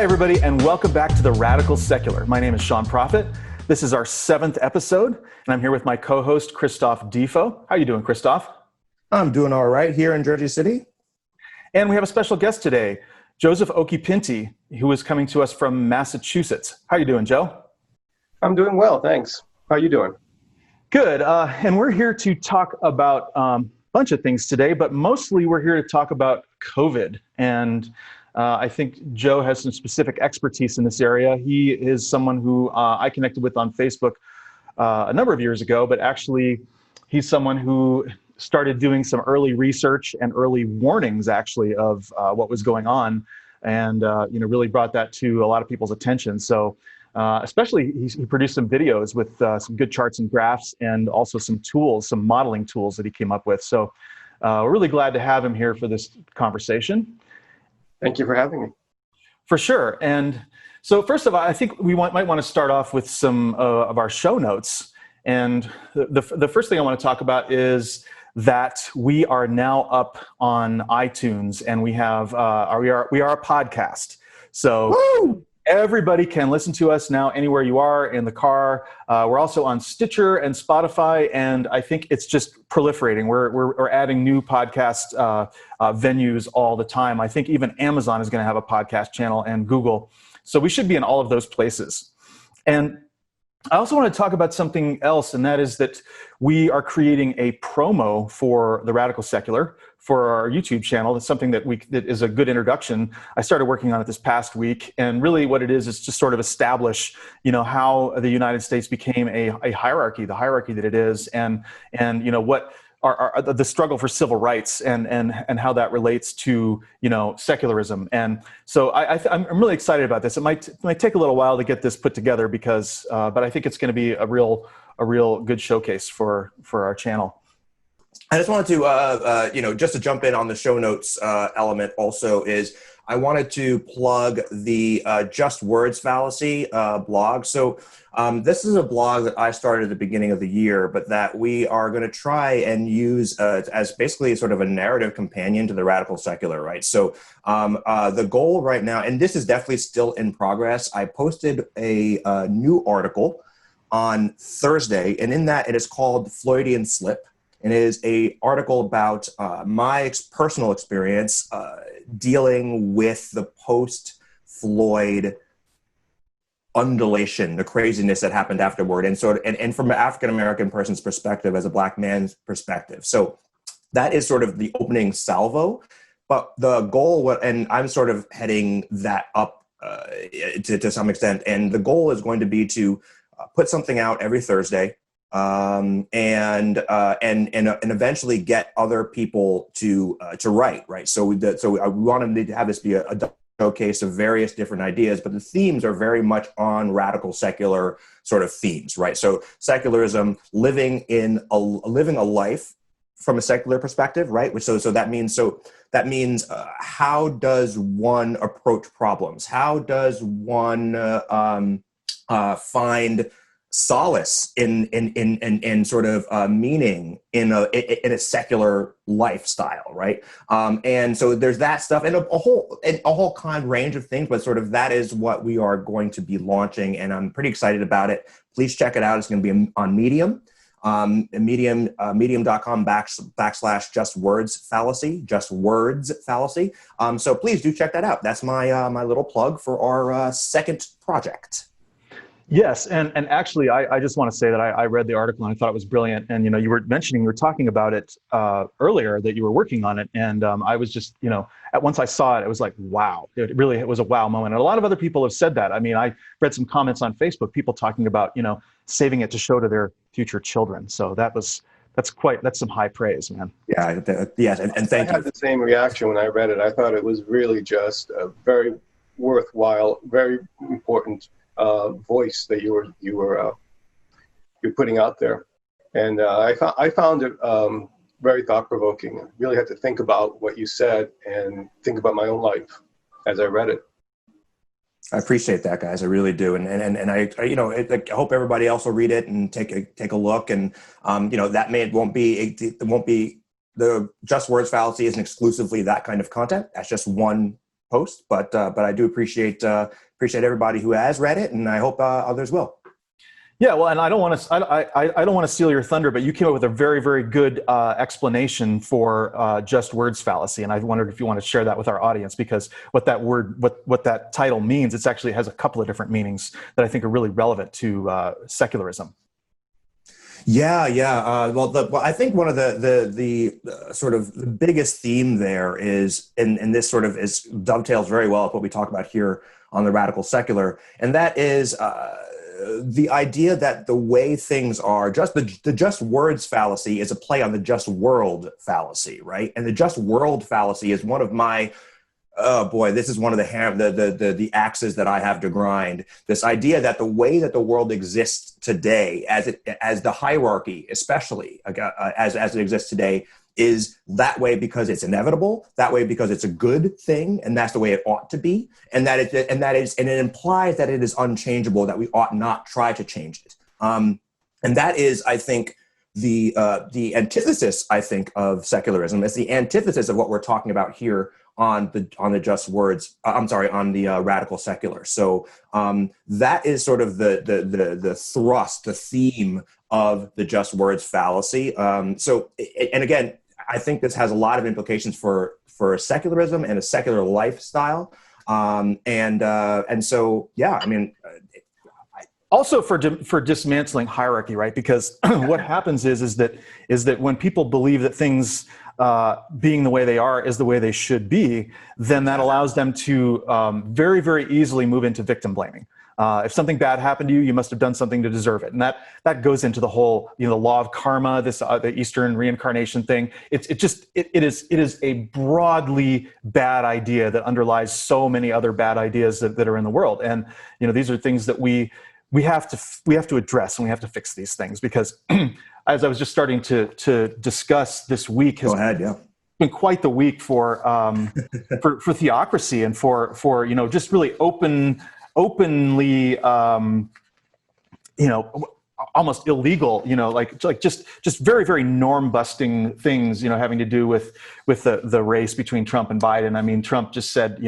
Hi, everybody, and welcome back to The Radical Secular. My name is Sean Prophet. This is our 7th episode, and I'm here with my co-host, Christophe Difo. How are you doing, Christophe? I'm doing all right here in Jersey City. And we have a special guest today, Joseph Occhipinti, who is coming to us from Massachusetts. How are you doing, Joe? I'm doing well, thanks. How are you doing? Good. And we're here to talk about a bunch of things today, but mostly we're here to talk about COVID. And I think Joe has some specific expertise in this area. He is someone who I connected with on Facebook a number of years ago, but actually he's someone who started doing some early research and early warnings actually of what was going on, and really brought that to a lot of people's attention. So especially he produced some videos with some good charts and graphs, and also some tools, some modeling tools that he came up with. So we're really glad to have him here for this conversation. Thank you for having me. For sure. And so first of all, I think we might want to start off with some of our show notes. And the first thing I want to talk about is that we are now up on iTunes, and we have we are a podcast. So woo! Everybody can listen to us now anywhere you are, in the car. We're also on Stitcher and Spotify, and I think it's just proliferating. We're adding new podcast venues all the time. I think even Amazon is going to have a podcast channel, and Google. So we should be in all of those places. And I also want to talk about something else, and that is that we are creating a promo for The Radical Secular for our YouTube channel. That's something that is a good introduction. I started working on it this past week, and really what it is just sort of establish, how the United States became a hierarchy, the hierarchy that it is, and what are the struggle for civil rights and how that relates to secularism. And so I'm really excited about this. It might take a little while to get this put together because, but I think it's going to be a real good showcase for our channel. I just wanted to, just to jump in on the show notes element also is I wanted to plug the Just Words Fallacy blog. So this is a blog that I started at the beginning of the year, but that we are going to try and use as basically sort of a narrative companion to the Radical Secular, right? So the goal right now, and this is definitely still in progress, I posted a new article on Thursday, and in that it is called Freudian Slip. And it is an article about my personal experience dealing with the post-Floyd undulation, the craziness that happened afterward, and from an African-American person's perspective, as a Black man's perspective. So that is sort of the opening salvo. But the goal, and I'm sort of heading that up to some extent, and the goal is going to be to put something out every Thursday. And eventually get other people to write, right? So we wanted to have this be a showcase of various different ideas, but the themes are very much on radical secular sort of themes, right? So secularism, living a life from a secular perspective, right? So that means how does one approach problems? How does one find solace in sort of meaning in a secular lifestyle, right? And so there's that stuff, and a whole kind range of things, but sort of that is what we are going to be launching, and I'm pretty excited about it. Please check it out. It's going to be on Medium, medium.com / Just Words Fallacy, Just Words Fallacy. So please do check that out. That's my little plug for our second project. Yes, and actually, I just want to say that I read the article and I thought it was brilliant. And you were talking about it earlier, that you were working on it, and I was just once I saw it, it was like, wow! It was a wow moment. And a lot of other people have said that. I mean, I read some comments on Facebook, people talking about saving it to show to their future children. So that's some high praise, man. Yeah, yes, and thank you. I had the same reaction when I read it. I thought it was really just a very worthwhile, very important voice that you're putting out there, and I found it very thought-provoking. I really had to think about what you said and think about my own life as I read it. I appreciate that, guys. I really do, and I hope everybody else will read it and take a look. And it won't be the Just Words Fallacy isn't exclusively that kind of content. That's just one post, but I do appreciate everybody who has read it, and I hope others will. Yeah, well, and I don't want to steal your thunder, but you came up with a very, very good explanation for just words fallacy, and I wondered if you want to share that with our audience, because what that title means, it actually has a couple of different meanings that I think are really relevant to secularism. Yeah. Well, I think one of the sort of the biggest theme there is, and this sort of dovetails very well with what we talk about here on the Radical Secular, and that is the idea that the way things are, the just words fallacy is a play on the just world fallacy, right? And the just world fallacy is one of my, oh boy, this is one of the axes that I have to grind. This idea that the way that the world exists today, as the hierarchy, especially as it exists today, is that way because it's inevitable, that way because it's a good thing, and that's the way it ought to be, and it implies that it is unchangeable, that we ought not try to change it. And that is, I think, the antithesis, I think, of secularism. It's the antithesis of what we're talking about here on the just words. On the Radical Secular. So that is sort of the thrust, the theme of the just words fallacy. And again, I think this has a lot of implications for secularism and a secular lifestyle. And so, yeah, I mean. Also for dismantling hierarchy, right? Because what happens is that when people believe that things being the way they are is the way they should be, then that allows them to very, very easily move into victim blaming. If something bad happened to you, you must have done something to deserve it, and that goes into the whole, the law of karma, the Eastern reincarnation thing. It is a broadly bad idea that underlies so many other bad ideas that are in the world, and these are things that we have to address, and we have to fix these things, because as I was just starting to discuss, this week has been quite the week for theocracy, and for just really openly almost illegal, just very, very norm busting things, having to do with the race between Trump and Biden. I mean, Trump just said,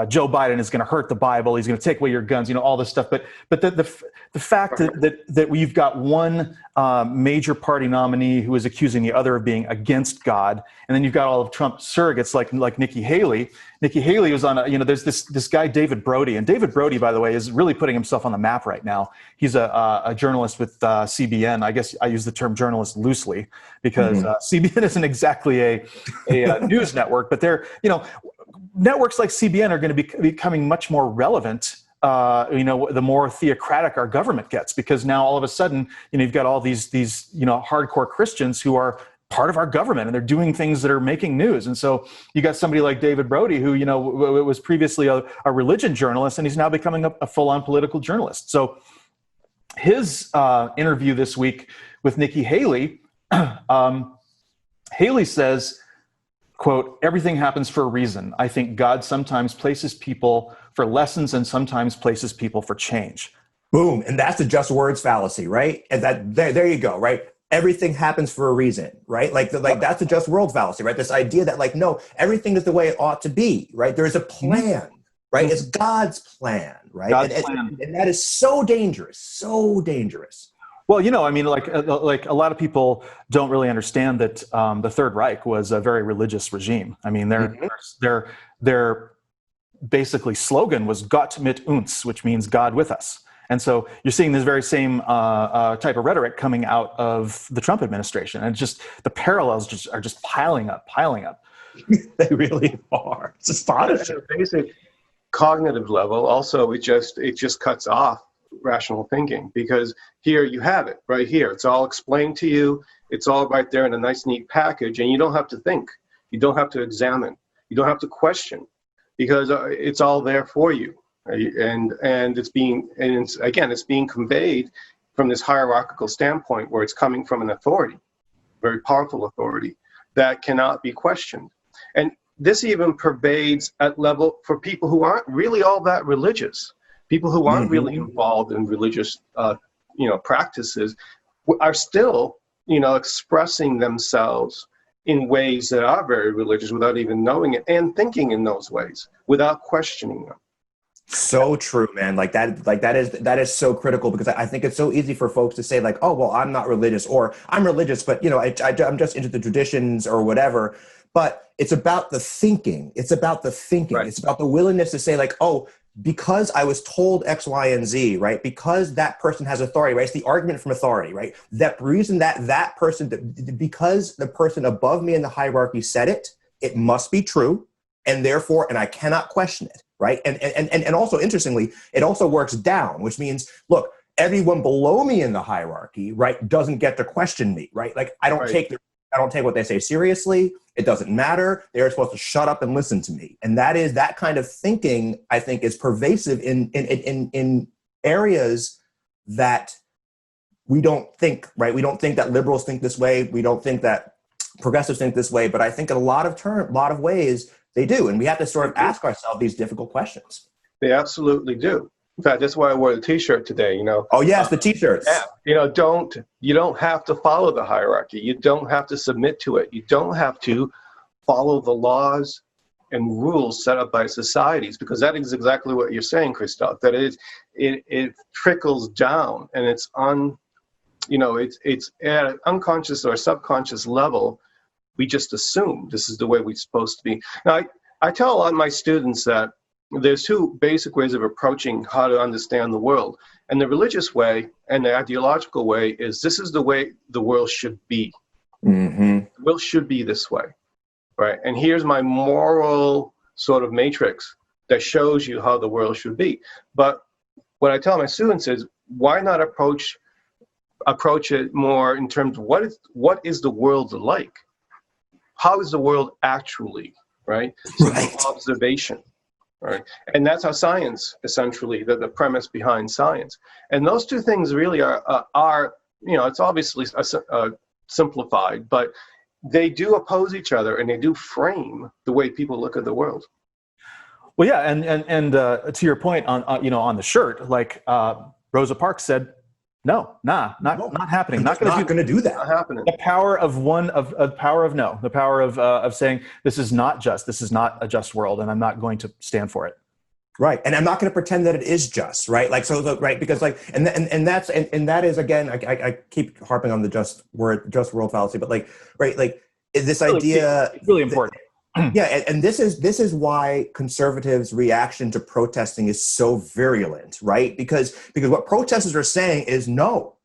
Joe Biden is going to hurt the Bible. He's going to take away your guns, all this stuff. But the fact that we've got one major party nominee who is accusing the other of being against God, and then you've got all of Trump's surrogates like Nikki Haley. Nikki Haley was on there's this guy David Brody, and David Brody, by the way, is really putting himself on the map right now. He's a journalist with CBN. I guess I use the term journalist loosely, because CBN isn't exactly a news network, but they're networks like CBN are going to be becoming much more relevant, the more theocratic our government gets, because now all of a sudden, you've got all these hardcore Christians who are part of our government, and they're doing things that are making news. And so you got somebody like David Brody, who, was previously a religion journalist, and he's now becoming a full-on political journalist. So his interview this week with Nikki Haley, Haley says, quote, "Everything happens for a reason. I think God sometimes places people for lessons and sometimes places people for change." Boom. And that's the just words fallacy, right? And there you go, right? Everything happens for a reason, right? That's the just world fallacy, right? This idea that no, everything is the way it ought to be, right? There's a plan, right? It's God's plan, right? God's plan. And that is so dangerous, so dangerous. Well, like a lot of people don't really understand that the Third Reich was a very religious regime. I mean, their basically slogan was "Gott mit uns," which means God with us. And so you're seeing this very same type of rhetoric coming out of the Trump administration, and just the parallels are just piling up. They really are. It's astonishing. At a basic cognitive level, also, it just cuts off rational thinking, because here you have it right here. It's all explained to you. It's all right there in a nice, neat package, and you don't have to think. You don't have to examine. You don't have to question, because it's all there for you. And it's being conveyed from this hierarchical standpoint, where it's coming from an authority, very powerful authority that cannot be questioned. And this even pervades at level for people who aren't really all that religious. People who aren't really involved in religious, practices are still, expressing themselves in ways that are very religious without even knowing it, and thinking in those ways without questioning them. So true, man. That is so critical, because I think it's so easy for folks to say like, oh, well, I'm not religious, or I'm religious, but I'm just into the traditions or whatever. But it's about the thinking. It's about the thinking. Right. It's about the willingness to say like, oh, because I was told X, Y, and Z, right? Because that person has authority, right? It's the argument from authority, right? That reason that person, because the person above me in the hierarchy said it, it must be true. And therefore, and I cannot question it, right? And also, interestingly, it also works down, which means, look, everyone below me in the hierarchy, right, doesn't get to question me, right? Like, I don't take what they say seriously. It doesn't matter. They're supposed to shut up and listen to me. And that kind of thinking, I think, is pervasive in areas that we don't think, right? We don't think that liberals think this way. We don't think that progressives think this way. But I think in a lot of ways, they do. And we have to sort of ask ourselves these difficult questions. They absolutely do. In fact, that's why I wore the T-shirt today, Oh, yes, the T-shirts. Yeah, you don't have to follow the hierarchy. You don't have to submit to it. You don't have to follow the laws and rules set up by societies, because that is exactly what you're saying, Christophe, that it trickles down, and it's at an unconscious or subconscious level. We just assume this is the way we're supposed to be. Now, I tell a lot of my students that there's two basic ways of approaching how to understand the world. And the religious way and the ideological way is, this is the way the world should be. Mm-hmm. The world should be this way, right? And here's my moral sort of matrix that shows you how the world should be. But what I tell my students is, why not approach it more in terms of what is the world like? How is the world actually, right? So Right. Observation, right? And that's how science, essentially, the premise behind science. And those two things really are it's obviously simplified, but they do oppose each other, and they do frame the way people look at the world. Well, yeah, and to your point on the shirt, like Rosa Parks said, no, not happening. I'm Not going to do that. Not happening. The power of power of no, the power of saying this is not a just world, and I'm not going to stand for it. Right. And I'm not going to pretend that it is just, right? Like, right. Because like, and that is, again, I keep harping on the just world fallacy, but like, right. Like this idea. It's really important. Yeah. And this is why conservatives' reaction to protesting is so virulent, right? Because what protesters are saying is, no,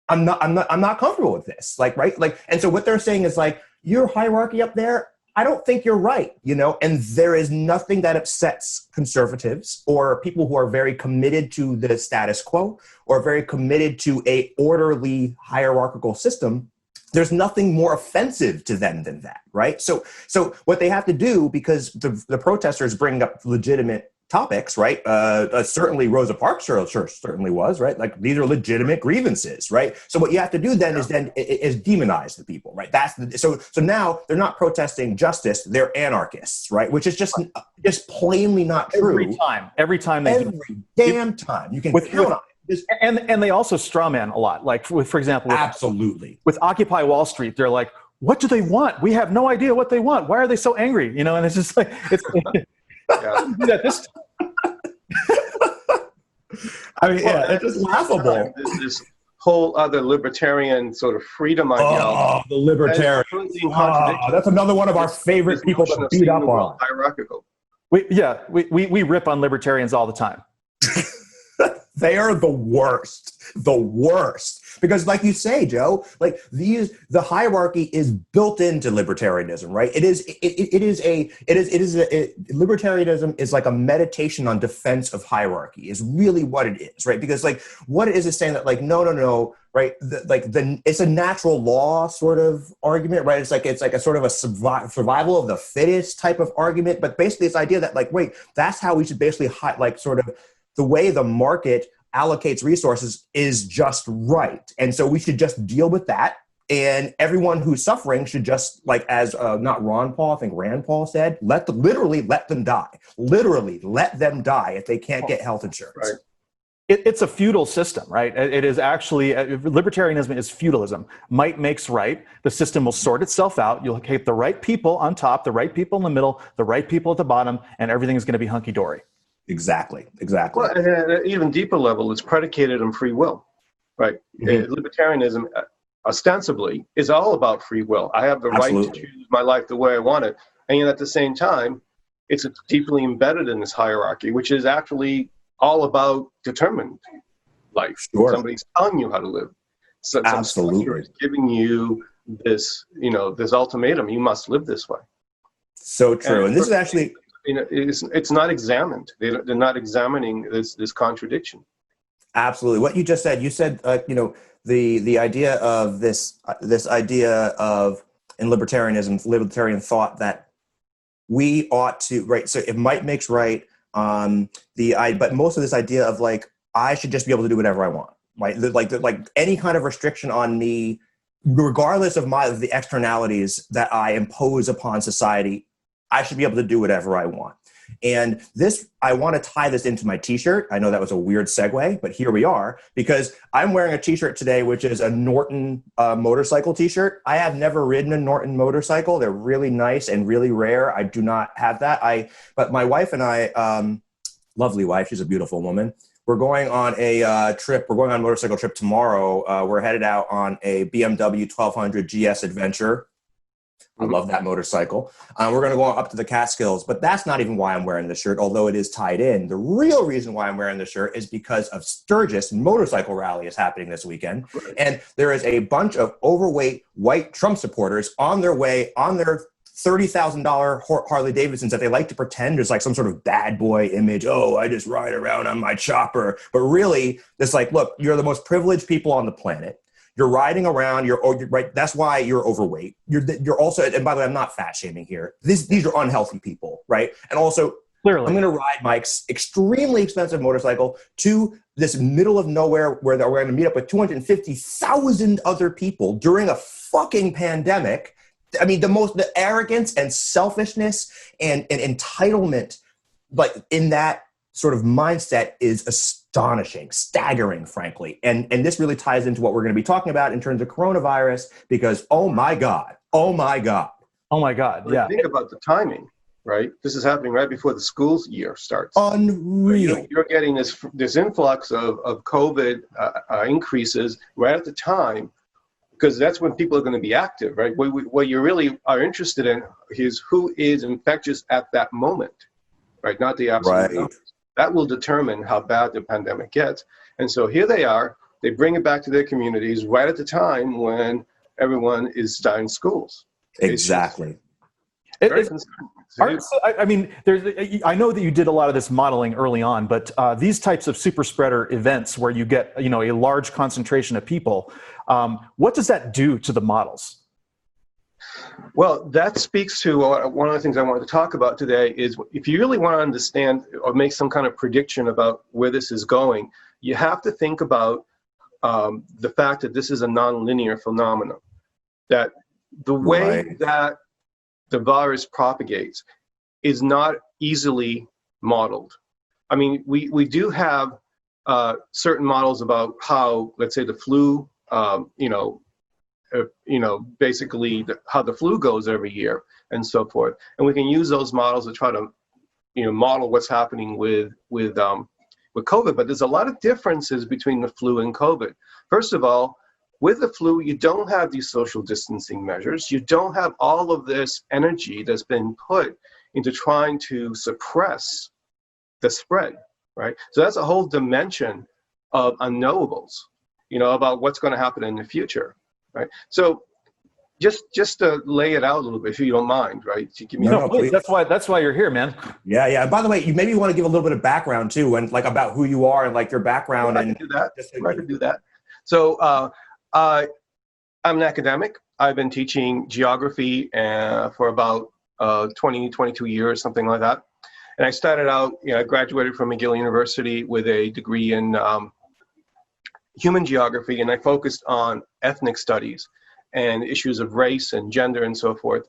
I'm not comfortable with this. Like, right. Like, and so what they're saying is like, your hierarchy up there, I don't think you're right, and there is nothing that upsets conservatives or people who are very committed to the status quo or very committed to a orderly hierarchical system. There's nothing more offensive to them than that, right? So what they have to do, because the protesters bring up legitimate topics, right? Certainly Rosa Parks certainly was, right? Like, these are legitimate grievances, right? So what you have to do then is demonize the people, right? So now they're not protesting justice, they're anarchists, right? Which is just plainly not true. Every time they do. Damn time. You can count on it. And they also strawman a lot. Like, for example, absolutely. With Occupy Wall Street, they're like, what do they want? We have no idea what they want. Why are they so angry? And it's just like, it's do that this time. I mean, it's just laughable. This whole other libertarian sort of freedom idea. Oh, the libertarian. That's another one of our favorite people to beat up on. Hierarchical. We rip on libertarians all the time. They are the worst. Because like you say, Joe, like the hierarchy is built into libertarianism, right? Libertarianism is like a meditation on defense of hierarchy is really what it is, right? Because like what it is saying that like, no, right? It's a natural law sort of argument, right? It's like a sort of a survival of the fittest type of argument. But basically this idea that like, wait, that's how we should basically sort of the way the market allocates resources is just right. And so we should just deal with that. And everyone who's suffering should just, like, as not Ron Paul, I think Rand Paul said, literally let them die. Literally let them die if they can't get health insurance. Right. It's a feudal system, right? It is actually, libertarianism is feudalism. Might makes right. The system will sort itself out. You'll keep the right people on top, the right people in the middle, the right people at the bottom, and everything is going to be hunky-dory. Exactly. Well, and at an even deeper level, it's predicated on free will, right? Libertarianism ostensibly is all about free will. I have the right to choose my life the way I want it. And yet at the same time, it's deeply embedded in this hierarchy, which is actually all about determined life. Sure. Somebody's telling you how to live. So Absolutely. is giving you this, this ultimatum. You must live this way. So true. And this is actually, it's not examined. They're not examining this contradiction. Absolutely. What you just said, you said, the idea of this idea of, in libertarianism, libertarian thought that we ought to, right. So if might makes right, but most of this idea of like, I should just be able to do whatever I want, right? Like any kind of restriction on me, regardless of the externalities that I impose upon society, I should be able to do whatever I want. And this, I want to tie this into my t-shirt. I know that was a weird segue, but here we are, because I'm wearing a t-shirt today, which is a Norton motorcycle t-shirt. I have never ridden a Norton motorcycle. They're really nice and really rare. I do not have that. But my wife and I, lovely wife, she's a beautiful woman. We're going on a trip. We're going on a motorcycle trip tomorrow. We're headed out on a BMW 1200 GS Adventure. I love that motorcycle. We're going to go up to the Catskills, but that's not even why I'm wearing the shirt, although it is tied in. The real reason why I'm wearing the shirt is because of Sturgis motorcycle rally is happening this weekend. Right. And there is a bunch of overweight white Trump supporters on their way, on their $30,000 Harley Davidsons that they like to pretend is like some sort of bad boy image. Oh, I just ride around on my chopper. But really, it's like, look, you're the most privileged people on the planet. You're riding around. You're right. That's why you're overweight. You're also, and by the way, I'm not fat shaming here. These are unhealthy people, right? And also, clearly, I'm going to ride my extremely expensive motorcycle to this middle of nowhere where we're going to meet up with 250,000 other people during a fucking pandemic. I mean, the arrogance and selfishness and entitlement, like in that sort of mindset is astonishing, staggering, frankly. And this really ties into what we're going to be talking about in terms of coronavirus, because, oh my God. Yeah. Think about the timing, right? This is happening right before the school's year starts. Unreal. You're getting this influx of COVID increases right at the time, because that's when people are going to be active, right? What you really are interested in is who is infectious at that moment, right? Not the absolute numbers. That will determine how bad the pandemic gets. And so here they are, they bring it back to their communities right at the time when everyone is starting schools. Exactly. I mean, I know that you did a lot of this modeling early on, but these types of super spreader events where you get, a large concentration of people, what does that do to the models? Well, that speaks to one of the things I wanted to talk about today is if you really want to understand or make some kind of prediction about where this is going, you have to think about the fact that this is a nonlinear phenomenon, that the way that the virus propagates is not easily modeled. I mean, we do have certain models about how, let's say, the flu, basically how the flu goes every year and so forth. And we can use those models to try to, model what's happening with COVID. But there's a lot of differences between the flu and COVID. First of all, with the flu, you don't have these social distancing measures. You don't have all of this energy that's been put into trying to suppress the spread, right? So that's a whole dimension of unknowables, about what's going to happen in the future. Right. So just to lay it out a little bit, if you don't mind, right? To give me please. That's why you're here, man. Yeah. By the way, you maybe want to give a little bit of background too, and like about who you are and like your background. I can do that. So I'm an academic. I've been teaching geography for about 22 years, something like that. And I started out, I graduated from McGill University with a degree in human geography, and I focused on ethnic studies and issues of race and gender and so forth.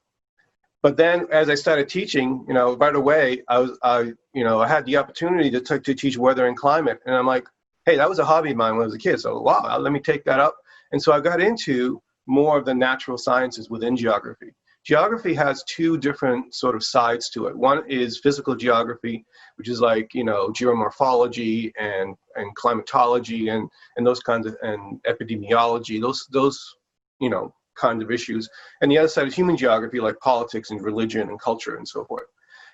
But then as I started teaching, right away, I had the opportunity to teach weather and climate. And I'm like, hey, that was a hobby of mine when I was a kid. So, wow, let me take that up. And so I got into more of the natural sciences within geography. Geography has two different sort of sides to it. One is physical geography, which is like, geomorphology and climatology and those kinds of, and epidemiology, those kind of issues. And the other side is human geography, like politics and religion and culture and so forth.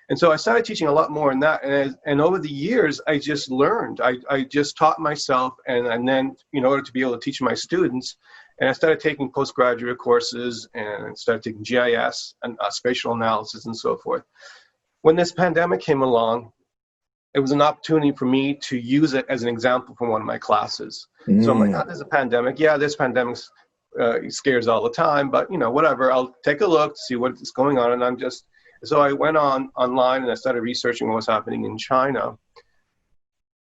And so I started teaching a lot more in that. And over the years, I just learned. I just taught myself. And then, in order to be able to teach my students, and I started taking postgraduate courses and started taking GIS and spatial analysis and so forth. When this pandemic came along, it was an opportunity for me to use it as an example from one of my classes. So I'm like, oh, there's a pandemic. Yeah, this pandemic scares all the time, but whatever. I'll take a look to see what's going on. And so I went online and I started researching what was happening in China.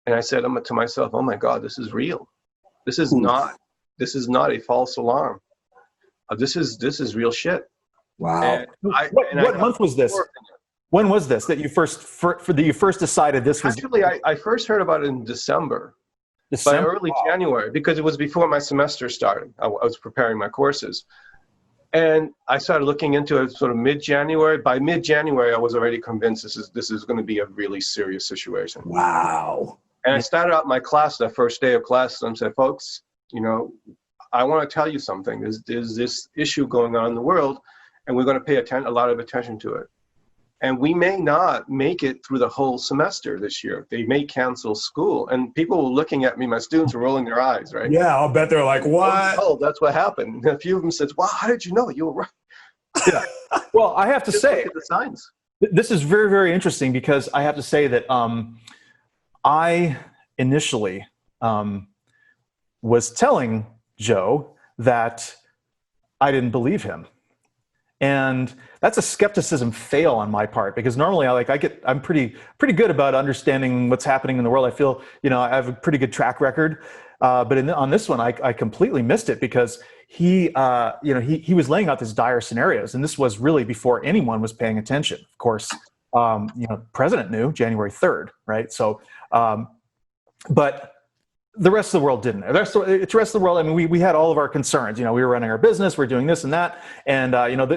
And I said to myself, oh my God, this is real. This is not a false alarm. This is real shit. Wow. What month was this? When was this that you first decided this was? Actually, I first heard about it in December? By early January, because it was before my semester started. I was preparing my courses. And I started looking into it sort of mid-January. By mid-January, I was already convinced this is going to be a really serious situation. Wow. And I started out my class, the first day of class, and I said, folks, I want to tell you something. There's this issue going on in the world, and we're going to pay a lot of attention to it. And we may not make it through the whole semester this year. They may cancel school. And people were looking at me, my students were rolling their eyes, right? Yeah, I'll bet they're like, what? Oh, that's what happened. And a few of them said, wow, how did you know? You were right. Yeah. Well, I have to say, look at the signs. This is very, very interesting because I have to say that I initially was telling Joe that I didn't believe him. And that's a skepticism fail on my part, because normally I'm pretty good about understanding what's happening in the world. I feel, I have a pretty good track record. But on this one, I completely missed it because he was laying out these dire scenarios. And this was really before anyone was paying attention. Of course, President knew January 3rd, right? So, but the rest of the world didn't. The rest of the world, I mean, we had all of our concerns. We were running our business, we're doing this and that. And,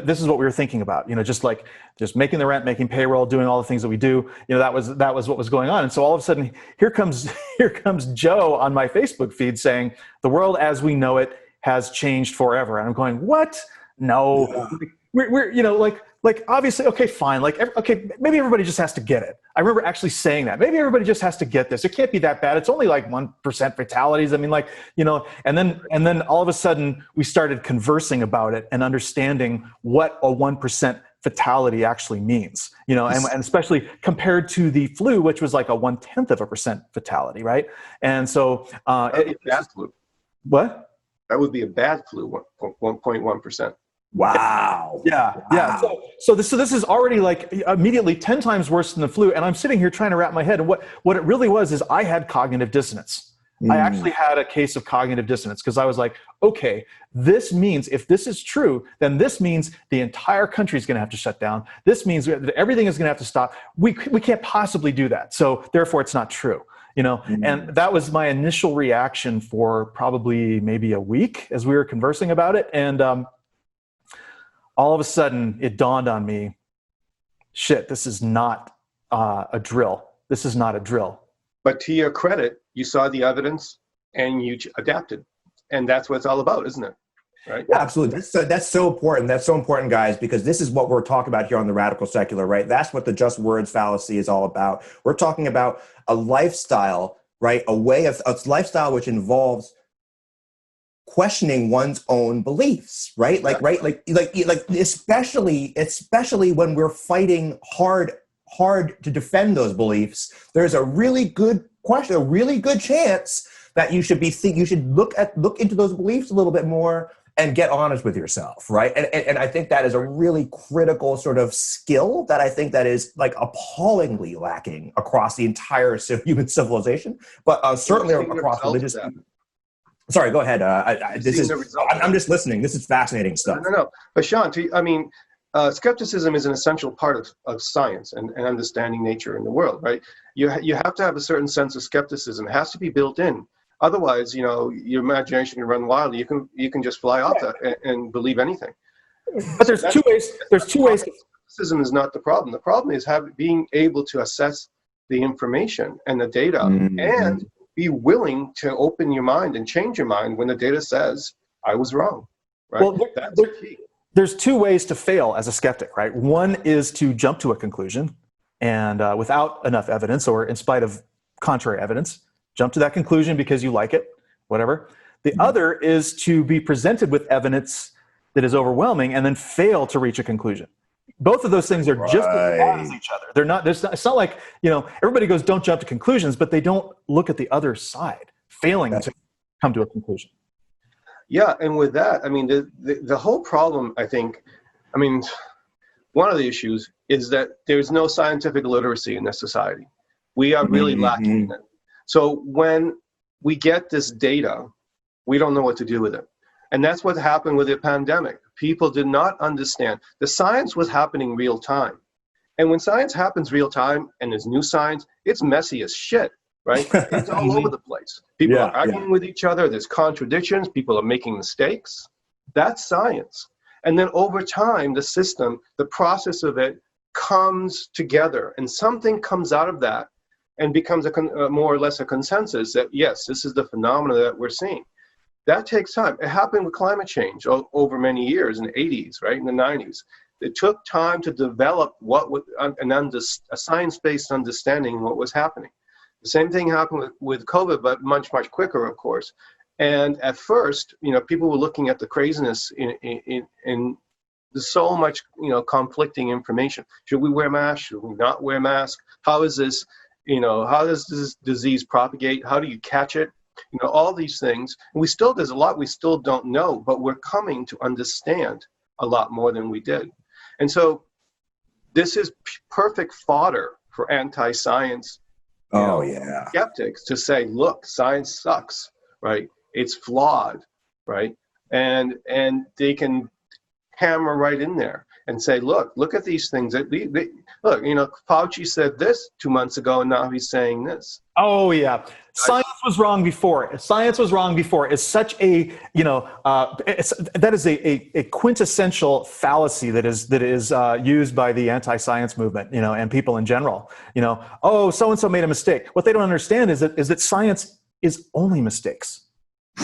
this is what we were thinking about, just making the rent, making payroll, doing all the things that we do. That was what was going on. And so all of a sudden, here comes Joe on my Facebook feed saying, the world as we know it has changed forever. And I'm going, what? No, yeah. We're obviously, okay, fine. Okay, maybe everybody just has to get it. I remember actually saying that. Maybe everybody just has to get this. It can't be that bad. It's only like 1% fatalities. I mean, and then all of a sudden we started conversing about it and understanding what a 1% fatality actually means, and especially compared to the flu, which was like a 0.1% fatality, right? And so, bad flu. What? That would be a bad flu, 1.1%. Wow. Yeah. Wow. Yeah. So this is already like immediately 10 times worse than the flu. And I'm sitting here trying to wrap my head. And what it really was is I had cognitive dissonance. I actually had a case of cognitive dissonance because I was like, okay, this means if this is true, then this means the entire country is going to have to shut down. This means that everything is going to have to stop. We can't possibly do that. So therefore it's not true. And that was my initial reaction for probably maybe a week as we were conversing about it. And, all of a sudden, it dawned on me, shit, this is not a drill. This is not a drill. But to your credit, you saw the evidence and you adapted. And that's what it's all about, isn't it? Right? Yeah, absolutely. That's so important. That's so important, guys, because this is what we're talking about here on the Radical Secular, right? That's what the just words fallacy is all about. We're talking about a lifestyle, right? A lifestyle which involves questioning one's own beliefs, right? Especially when we're fighting hard to defend those beliefs, there's a really good chance that you should look into those beliefs a little bit more and get honest with yourself, right? And I think that is a really critical sort of skill that I think that is like appallingly lacking across the entire human civilization, but certainly across religious. Sorry, go ahead. I'm just listening. This is fascinating stuff. No. But Sean, skepticism is an essential part of science and understanding nature in the world, right? You have to have a certain sense of skepticism. It has to be built in Otherwise, your imagination can run wild. You can just fly off that and believe anything. But there's two ways. There's two ways. Skepticism is not the problem. The problem is being able to assess the information and the data, and be willing to open your mind and change your mind when the data says I was wrong. Right? Well, That's key. There's two ways to fail as a skeptic, right? One is to jump to a conclusion, and without enough evidence, or in spite of contrary evidence, jump to that conclusion because you like it, whatever. The other is to be presented with evidence that is overwhelming and then fail to reach a conclusion. Both of those things are just as bad as each other. They're not. It's not like, everybody goes, don't jump to conclusions, but they don't look at the other side, failing to come to a conclusion. Yeah, and with that, I mean, the whole problem, one of the issues is that there's no scientific literacy in this society. We are really lacking in it. So when we get this data, we don't know what to do with it. And that's what happened with the pandemic. People did not understand. The science was happening real time. And when science happens real time and there's new science, it's messy as shit, right? It's all over the place. People are arguing with each other. There's contradictions. People are making mistakes. That's science. And then over time, the system, the process of it comes together, and something comes out of that and becomes more or less a consensus that, yes, this is the phenomena that we're seeing. That takes time. It happened with climate change over many years in the 80s, right, in the 90s. It took time to develop a science-based understanding of what was happening. The same thing happened with COVID, but much, much quicker, of course. And at first, people were looking at the craziness in there's so much, conflicting information. Should we wear masks? Should we not wear masks? How is this, how does this disease propagate? How do you catch it? All these things. And there's a lot we still don't know, but we're coming to understand a lot more than we did. And so this is perfect fodder for anti-science skeptics to say, look, science sucks, right? It's flawed, right? And they can hammer right in there and say, look at these things. Look, Fauci said this 2 months ago, and now he's saying this. Oh yeah, science was wrong before. Science was wrong before. It's such a that is a quintessential fallacy that is used by the anti-science movement, and people in general. Oh, so and so made a mistake. What they don't understand is that science is only mistakes.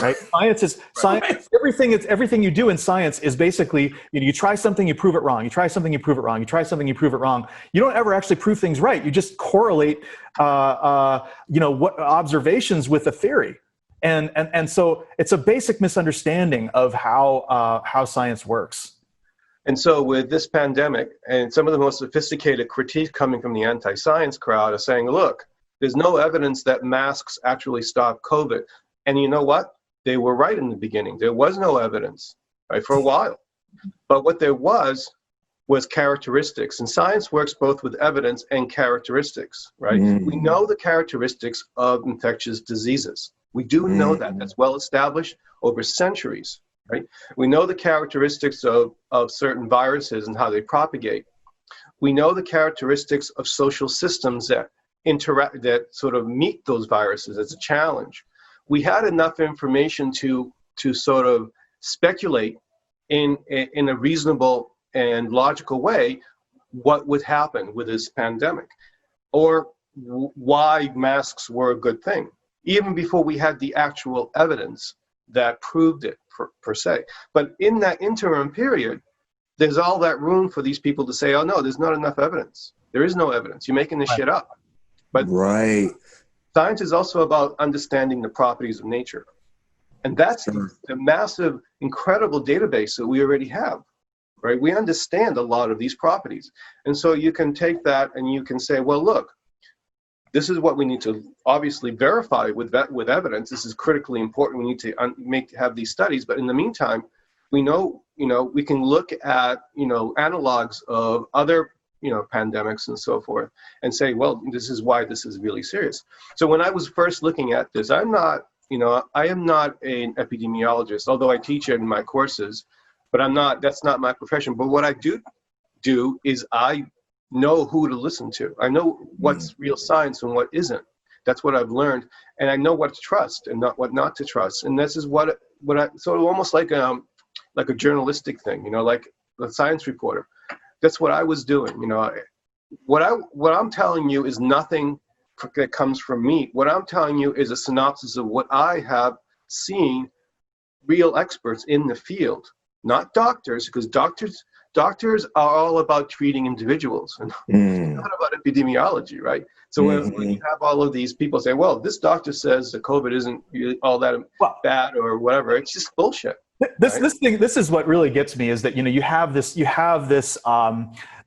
Right? Science is science. Everything you do in science is basically, you try something, you prove it wrong. You try something, you prove it wrong. You try something, you prove it wrong. You don't ever actually prove things right. You just correlate, what observations with a theory, and so it's a basic misunderstanding of how science works. And so with this pandemic, and some of the most sophisticated critiques coming from the anti-science crowd are saying, look, there's no evidence that masks actually stop COVID. And you know what? They were right in the beginning. There was no evidence, right, for a while. But what there was characteristics. And science works both with evidence and characteristics, right? We know the characteristics of infectious diseases. We do know that. That's well established over centuries, right? We know the characteristics of certain viruses and how they propagate. We know the characteristics of social systems that sort of meet those viruses as a challenge. We had enough information to sort of speculate in a reasonable and logical way what would happen with this pandemic, or why masks were a good thing, even before we had the actual evidence that proved it per se. But in that interim period, there's all that room for these people to say, oh no, there's not enough evidence. There is no evidence. You're making this shit up. But science is also about understanding the properties of nature. And that's the massive, incredible database that we already have, right? We understand a lot of these properties. And so you can take that and you can say, well, look, this is what we need to obviously verify with evidence. This is critically important. We need to have these studies. But in the meantime, we know, we can look at, analogs of other pandemics and so forth, and say, well, this is why this is really serious. So when I was first looking at this, I am not an epidemiologist, although I teach it in my courses, but that's not my profession. But what I do is I know who to listen to. I know what's real science and what isn't. That's what I've learned, and I know what to trust and not what not to trust. And this is what I sort of almost like a journalistic thing, like a science reporter. That's what I was doing. What I'm telling you is nothing that comes from me. What I'm telling you is a synopsis of what I have seen real experts in the field, not doctors, because doctors are all about treating individuals and not about epidemiology, right? So when you have all of these people say, well, this doctor says the COVID isn't all that bad or whatever, it's just bullshit. This is what really gets me, is that you have this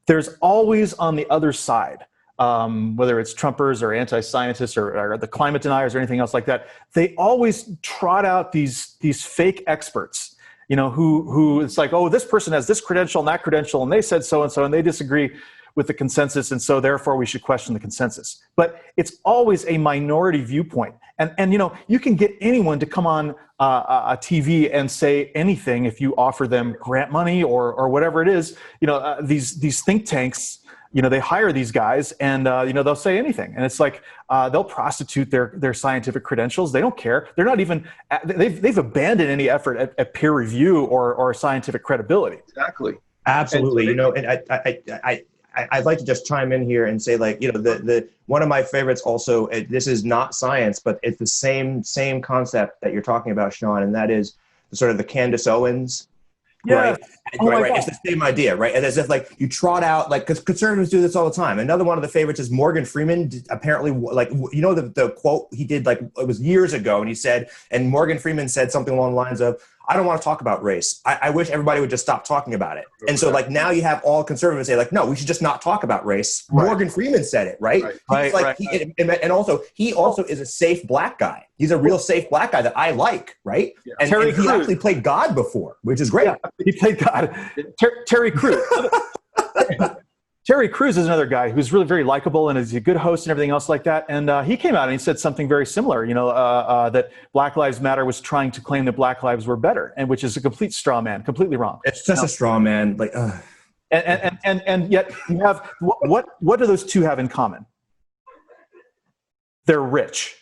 there's always on the other side, whether it's Trumpers or anti-scientists or the climate deniers or anything else like that, they always trot out these fake experts, who it's like, oh, this person has this credential and that credential, and they said so and so, and they disagree with the consensus, and so therefore we should question the consensus. But it's always a minority viewpoint, and you can get anyone to come on a TV and say anything if you offer them grant money or whatever it is. These think tanks, they hire these guys, and they'll say anything, and it's like they'll prostitute their scientific credentials. They don't care. They're not even they've abandoned any effort at peer review or scientific credibility. Exactly. Absolutely. And I'd like to just chime in here and say, like, the one of my favorites also, this is not science, but it's the same concept that you're talking about, Sean, and that is sort of the Candace Owens. Yeah. Right. Oh right. It's the same idea, right? And as if like you trot out, like, because conservatives do this all the time. Another one of the favorites is Morgan Freeman. Apparently, like, the quote he did, like, it was years ago, and he said, and Morgan Freeman said something along the lines of, I don't want to talk about race. I wish everybody would just stop talking about it. And so, like, now you have all conservatives say, like, no, we should just not talk about race. Right. Morgan Freeman said it, right? And also, he also is a safe black guy. He's a real safe black guy that I like, right? Yeah. And he actually played God before, which is great. Yeah, he played God. Terry Crews. Terry Crews is another guy who's really very likable and is a good host and everything else like that. And he came out and he said something very similar, that Black Lives Matter was trying to claim that Black lives were better, and which is a complete straw man, completely wrong. It's just a straw man. Like, and yet you have, what do those two have in common? They're rich.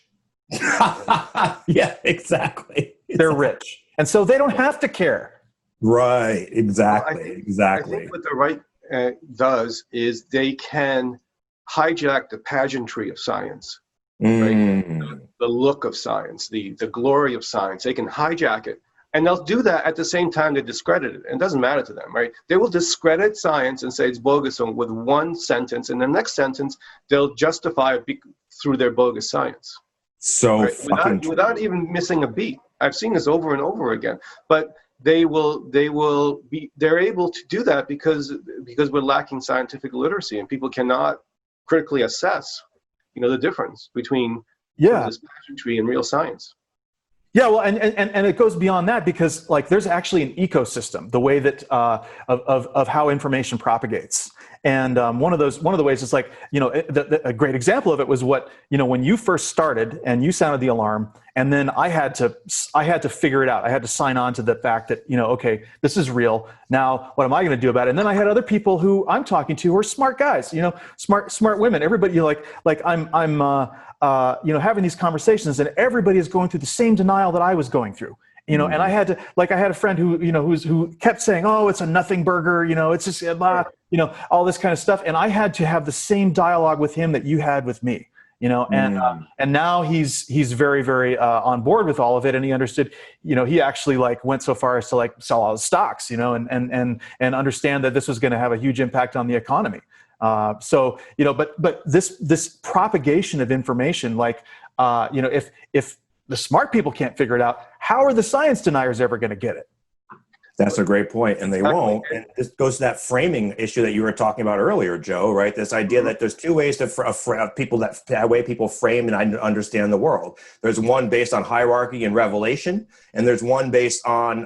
Yeah, exactly. They're rich. And so they don't have to care. Right. Exactly. I think what the right does is they can hijack the pageantry of science, right? The look of science, the glory of science. They can hijack it, and they'll do that at the same time they discredit it. And it doesn't matter to them, right? They will discredit science and say it's bogus with one sentence, and the next sentence they'll justify it through their bogus science. So right? without even missing a beat. I've seen this over and over again, but they're able to do that because we're lacking scientific literacy, and people cannot critically assess, the difference between this pageantry and real science. Yeah, well, and it goes beyond that, because, like, there's actually an ecosystem, the way that of how information propagates. And one of the ways is, like, a great example of it was when you first started and you sounded the alarm, and then I had to figure it out. I had to sign on to the fact that, okay, this is real. Now, what am I going to do about it? And then I had other people who I'm talking to who are smart guys, smart women. Everybody, I'm having these conversations, and everybody is going through the same denial that I was going through. And I had to, I had a friend who kept saying, oh, it's a nothing burger, it's just, all this kind of stuff. And I had to have the same dialogue with him that you had with me, and now he's very, very on board with all of it. And he understood, he actually went so far as to sell all his stocks, and understand that this was going to have a huge impact on the economy. But this propagation of information, if the smart people can't figure it out, how are the science deniers ever going to get it? That's a great point, and they won't. And this goes to that framing issue that you were talking about earlier, Joe, right? This idea that there's two ways that way people frame and understand the world. There's one based on hierarchy and revelation, and there's one based on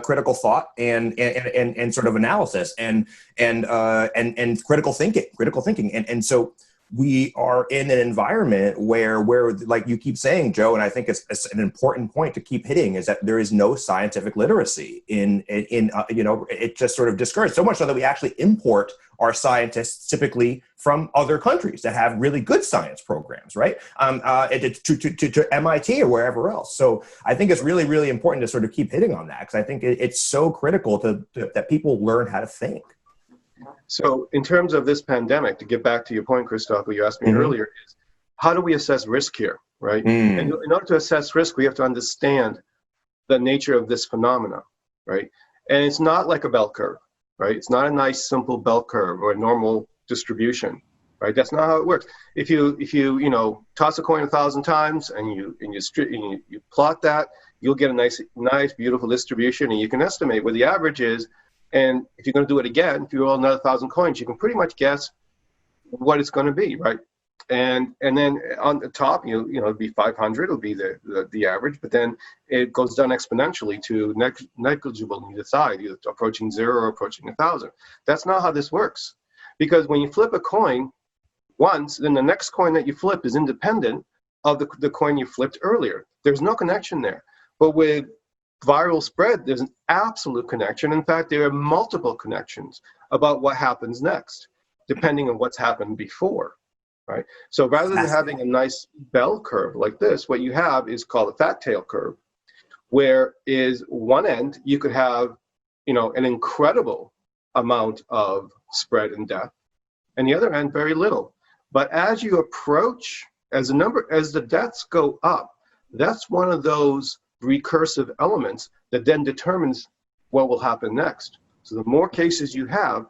critical thought and sort of analysis and critical thinking. And so we are in an environment where like you keep saying, Joe, and I think it's an important point to keep hitting, is that there is no scientific literacy in it just sort of discouraged, so much so that we actually import our scientists typically from other countries that have really good science programs, right? To MIT or wherever else. So I think it's really, really important to sort of keep hitting on that, because I think it's so critical that people learn how to think. So in terms of this pandemic, to get back to your point, Christophe, what you asked me earlier, is how do we assess risk here, right? And in order to assess risk, we have to understand the nature of this phenomena, right? And it's not like a bell curve, right? It's not a nice, simple bell curve or a normal distribution, right? That's not how it works. If you toss a coin 1,000 times and you plot that, you'll get a nice, beautiful distribution, and you can estimate where the average is. And if you're going to do it again, if you roll another 1,000 coins, you can pretty much guess what it's going to be, right? And then on the top, it'll be 500, it'll be the average, but then it goes down exponentially to negligible on either side, either approaching 0 or approaching 1,000. That's not how this works, because when you flip a coin once, then the next coin that you flip is independent of the coin you flipped earlier. There's no connection there. But with viral spread, there's an absolute connection. In fact, there are multiple connections about what happens next, depending on what's happened before, right? So rather than having a nice bell curve like this, what you have is called a fat tail curve, where is one end you could have, an incredible amount of spread and death, and the other end very little. But as you approach, as the deaths go up, that's one of those recursive elements that then determines what will happen next. So the more cases you have,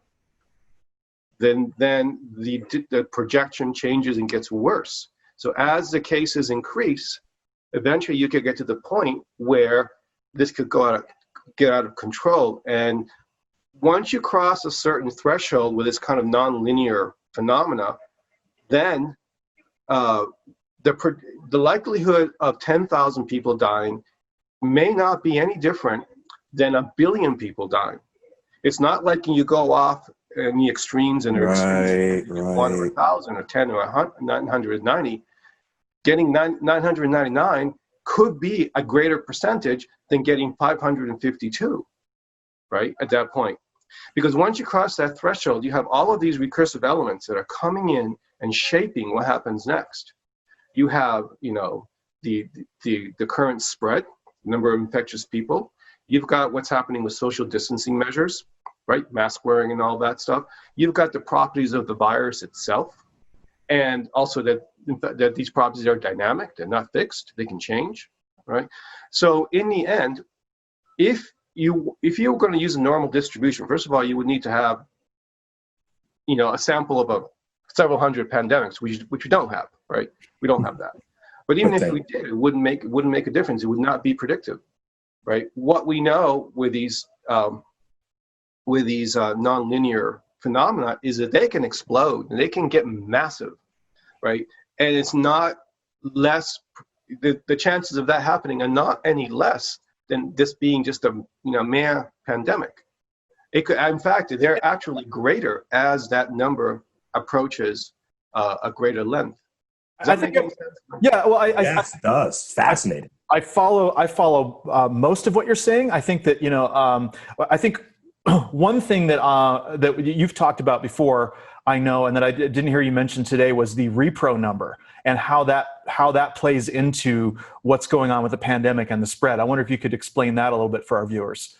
then the projection changes and gets worse. So as the cases increase, eventually you could get to the point where this could get out of control. And once you cross a certain threshold with this kind of nonlinear phenomena, then the likelihood of 10,000 people dying may not be any different than 1 billion people dying. It's not like you go off in the extremes and extremes, 1 or 1,000 or 10 or 990. Getting 999 could be a greater percentage than getting 552, right, at that point. Because once you cross that threshold, you have all of these recursive elements that are coming in and shaping what happens next. You have, the current spread, number of infectious people. You've got what's happening with social distancing measures, right? Mask wearing and all that stuff. You've got the properties of the virus itself, and also that these properties are dynamic, they're not fixed, they can change, right? So in the end, if you were going to use a normal distribution, first of all, you would need to have, a sample of several hundred pandemics, which we don't have, right? We don't have that. But even if we did, it wouldn't make a difference. It would not be predictive, right? What we know with these nonlinear phenomena is that they can explode and they can get massive, right? And it's not less. The chances of that happening are not any less than this being just a mere pandemic. It could, in fact, they're actually greater as that number approaches a greater length. Does that make any sense? Yeah, well, Yes, it does. Fascinating. I follow most of what you're saying. I think that I think one thing that you've talked about before, I know, and that I didn't hear you mention today, was the repro number and how that plays into what's going on with the pandemic and the spread. I wonder if you could explain that a little bit for our viewers.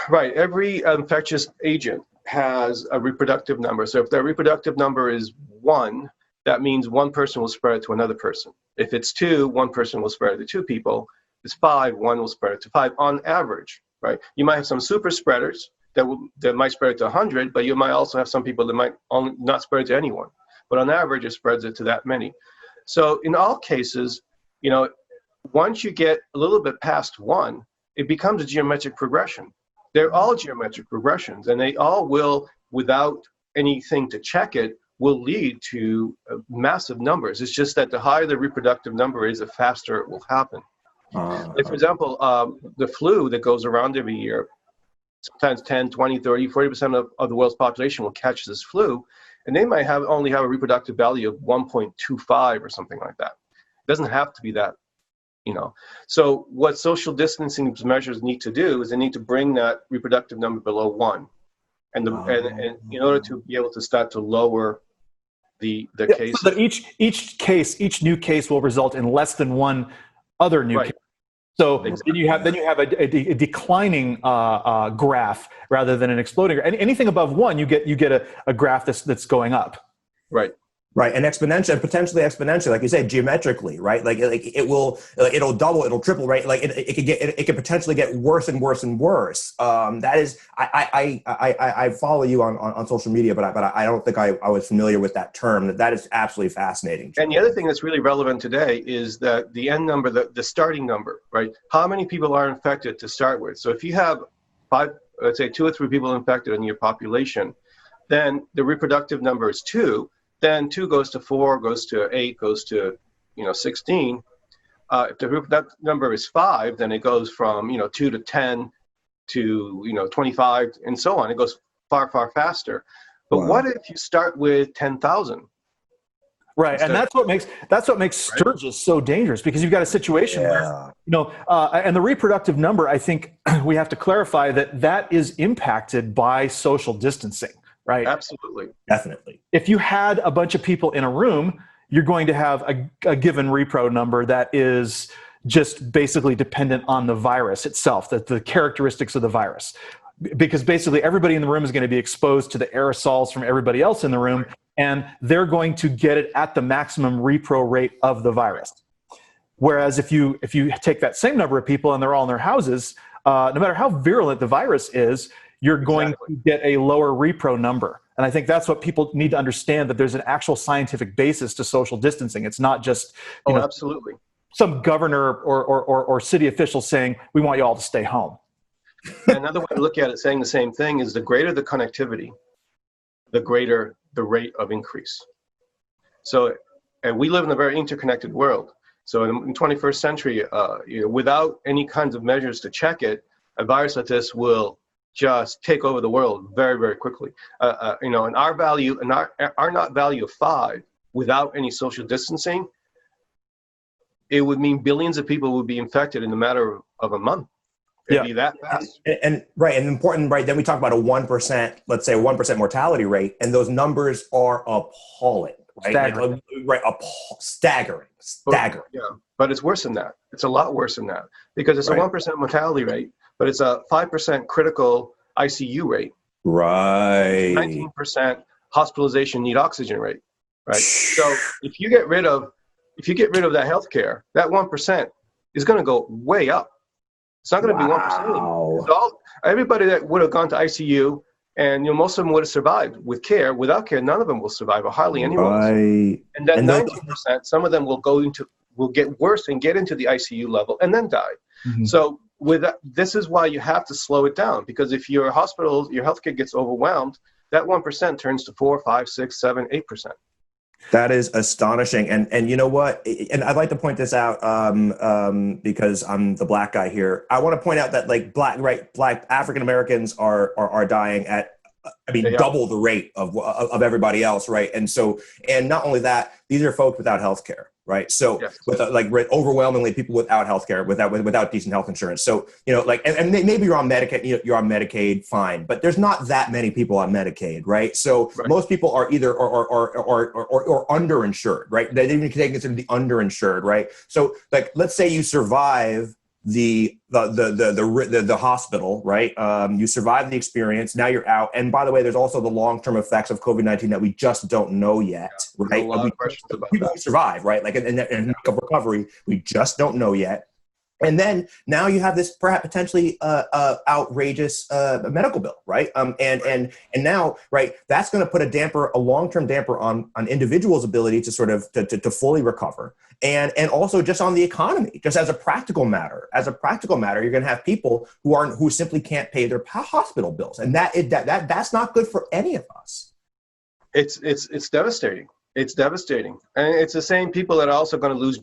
Right. Every infectious agent has a reproductive number. So if their reproductive number is 1, that means one person will spread it to another person. If it's 2, one person will spread it to 2 people. If it's 5, one will spread it to 5 on average, right? You might have some super spreaders that might spread it to 100, but you might also have some people that might only not spread it to anyone. But on average, it spreads it to that many. So in all cases, once you get a little bit past 1, it becomes a geometric progression. They're all geometric progressions, and they all will, without anything to check it, will lead to massive numbers. It's just that the higher the reproductive number is, the faster it will happen. Like, for example, the flu that goes around every year, sometimes 10, 20, 30, 40% of the world's population will catch this flu. and they might only have a reproductive value of 1.25 or something like that. It doesn't have to be that, So what social distancing measures need to do is they need to bring that reproductive number below 1. And in order to be able to start to lower the case. So that each new case will result in less than one other new case. So exactly. then you have a declining graph rather than an exploding. Anything above 1, you get a graph that's going up. Right, and potentially exponentially, like you said, geometrically, right? Like it'll double, it'll triple, right? Like it could potentially get worse and worse and worse. That is, I follow you on social media, but I don't think I was familiar with that term. That is absolutely fascinating. And the other thing that's really relevant today is that the end number, the starting number, right? How many people are infected to start with? So if you have 2 or 3 people infected in your population, then the reproductive number is 2. Then 2 goes to 4, goes to 8, goes to 16. If that number is 5, then it goes from 2 to 10 to 25 and so on. It goes far, far faster. But what if you start with 10,000? Right, and that's what makes Sturgis so dangerous, because you've got a situation where and the reproductive number. I think we have to clarify that is impacted by social distancing. Right. Absolutely. Definitely. If you had a bunch of people in a room, you're going to have a given repro number that is just basically dependent on the virus itself, the characteristics of the virus. Because basically everybody in the room is going to be exposed to the aerosols from everybody else in the room, and they're going to get it at the maximum repro rate of the virus. Whereas if you take that same number of people and they're all in their houses, no matter how virulent the virus is, you're going to get a lower repro number. And I think that's what people need to understand, that there's an actual scientific basis to social distancing. It's not just absolutely some governor or city official saying, we want you all to stay home. Another way to look at it, saying the same thing, is the greater the connectivity, the greater the rate of increase. So, and we live in a very interconnected world. So in the 21st century, without any kinds of measures to check it, a virus like this will just take over the world very, very quickly. And our value, and our not value of 5, without any social distancing, it would mean billions of people would be infected in a matter of a month. It'd be that fast. And important, right? Then we talk about a 1%, let's say a 1% mortality rate, and those numbers are appalling, right? Staggering. Staggering. Yeah, but it's worse than that. It's a lot worse than that, because it's a 1% mortality rate, but it's a 5% critical ICU rate. Right. 19% hospitalization need oxygen rate. Right. So if you get rid of that healthcare, that 1% is going to go way up. It's not going to be 1% anymore. So everybody that would have gone to ICU, and most of them would have survived with care. Without care, none of them will survive, or hardly anyone. Right. And then 19%, some of them will get worse and get into the ICU level and then die. Mm-hmm. So this is why you have to slow it down, because if your healthcare gets overwhelmed, that 1% turns to 4, 5, 6, 7, 8%. That is astonishing. And you know what? And I'd like to point this out because I'm the black guy here. I want to point out that black African Americans are dying at, double the rate of everybody else, right? And not only that, these are folks without health care, right? So with overwhelmingly people without health care, without decent health insurance. So, and maybe you're on Medicaid, fine, but there's not that many people on Medicaid, right? So most people are either or underinsured, right? They didn't even consider the underinsured, right? So let's say you survive the hospital, right? You survive the experience. Now you're out. And by the way, there's also the long-term effects of COVID-19 that we just don't know yet, right? A lot of questions about people that. Survive, right? In recovery, we just don't know yet. And then now you have this perhaps potentially outrageous medical bill, right? And now, right, that's going to put a long-term damper on individuals' ability to sort of to fully recover, and also just on the economy, just as a practical matter. As a practical matter, you're going to have people who simply can't pay their hospital bills, and that's not good for any of us. It's devastating. It's devastating, and it's the same people that are also going to lose,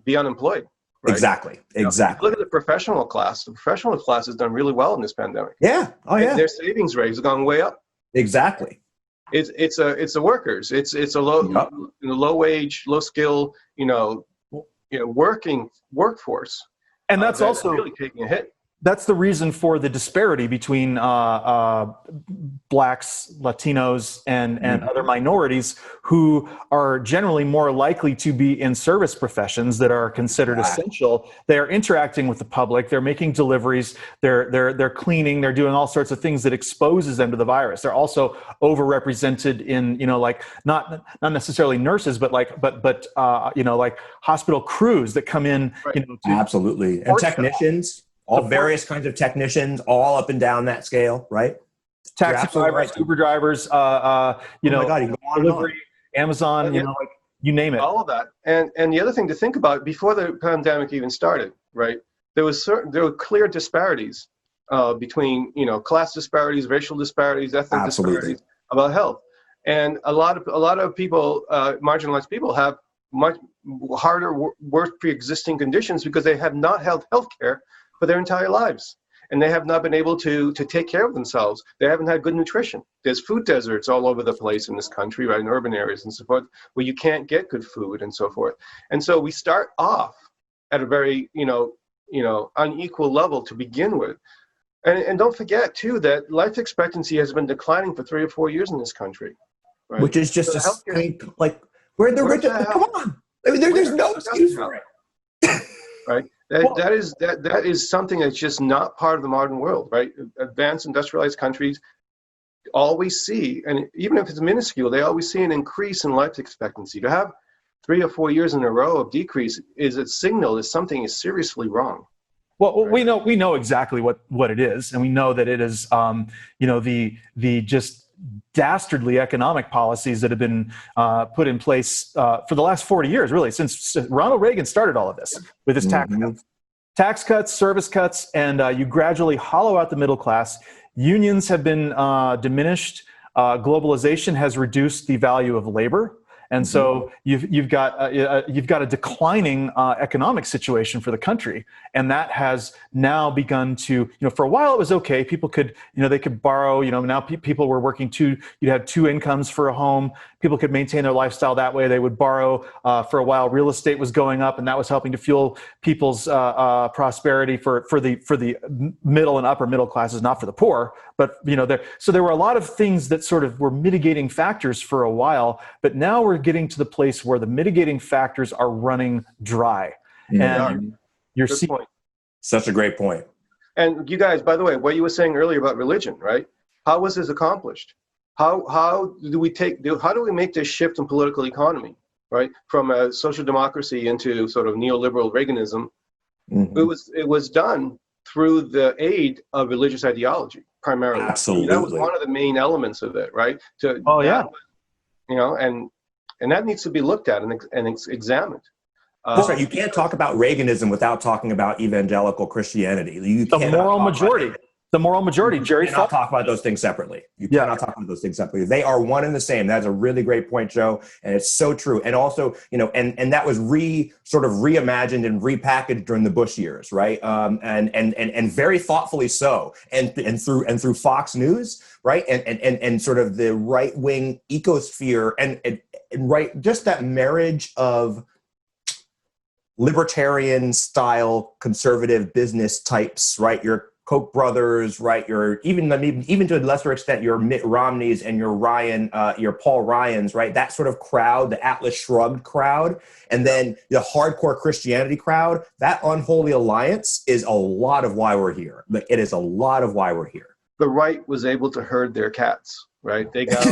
be unemployed. Right? Exactly. Look at the professional class. The professional class has done really well in this pandemic. Yeah. Oh, yeah. And their savings rate has gone way up. Exactly. It's the workers. It's a low wage, low skill, working workforce. And that's also really taking a hit. That's the reason for the disparity between blacks, Latinos, and other minorities who are generally more likely to be in service professions that are considered essential. They are interacting with the public. They're making deliveries. They're cleaning. They're doing all sorts of things that exposes them to the virus. They're also overrepresented in not necessarily nurses, but like hospital crews that come in. Right. Absolutely, and technicians. All various kinds of technicians, all up and down that scale, right? Taxi drivers, right. Uber drivers, oh my God, you go on delivery, Amazon, you name it. All of that. And the other thing to think about, before the pandemic even started, right? There were clear disparities between, class disparities, racial disparities, ethnic disparities about health. And a lot of people, marginalized people, have much harder, worse pre-existing conditions because they have not had health care for their entire lives, and they have not been able to take care of themselves. They haven't had good nutrition. There's food deserts all over the place in this country, right, in urban areas and so forth, where you can't get good food and so forth. And so we start off at a very unequal level to begin with. And don't forget too that life expectancy has been declining for 3 or 4 years in this country, right? Which is just where the rich. Come on, there's no excuse for it, right? That is something that's just not part of the modern world, right? Advanced industrialized countries always see, and even if it's minuscule, they always see an increase in life expectancy. To have 3 or 4 years in a row of decrease is a signal that something is seriously wrong. Well, right? we know exactly what it is, and we know that it is the just dastardly economic policies that have been put in place for the last 40 years, really, since Ronald Reagan started all of this with his tax cuts, service cuts, and you gradually hollow out the middle class. Unions have been diminished. Globalization has reduced the value of labor. And so you've got a declining economic situation for the country, and that has now begun to, for a while it was okay. People could, they could borrow. Now people were working you'd have 2 incomes for a home. People could maintain their lifestyle that way. They would borrow. For a while, real estate was going up, and that was helping to fuel people's prosperity for the middle and upper middle classes, not for the poor. But so there were a lot of things that sort of were mitigating factors for a while, but now we're getting to the place where the mitigating factors are running dry. And you're seeing such a great point. And you guys, by the way, what you were saying earlier about religion, right? How was this accomplished? How do we make this shift in political economy, right? From a social democracy into sort of neoliberal Reaganism. It was done through the aid of religious ideology, primarily. Absolutely. That was one of the main elements of it, right? And that needs to be looked at and examined. That's right. You can't talk about Reaganism without talking about evangelical Christianity. The moral majority. The moral majority. Jerry, you cannot talk about those things separately. You cannot talk about those things separately. They are one and the same. That's a really great point, Joe, and it's so true. And also, and that was sort of reimagined and repackaged during the Bush years, right? And very thoughtfully so. And through Fox News, right? And sort of the right wing ecosphere and right, just that marriage of libertarian style conservative business types, right? Your Koch brothers, right? Your even to a lesser extent, your Mitt Romneys and your Paul Ryans, right? That sort of crowd, the Atlas Shrugged crowd, and then the hardcore Christianity crowd. That unholy alliance is a lot of why we're here. Like, it is a lot of why we're here. The right was able to herd their cats, right? They got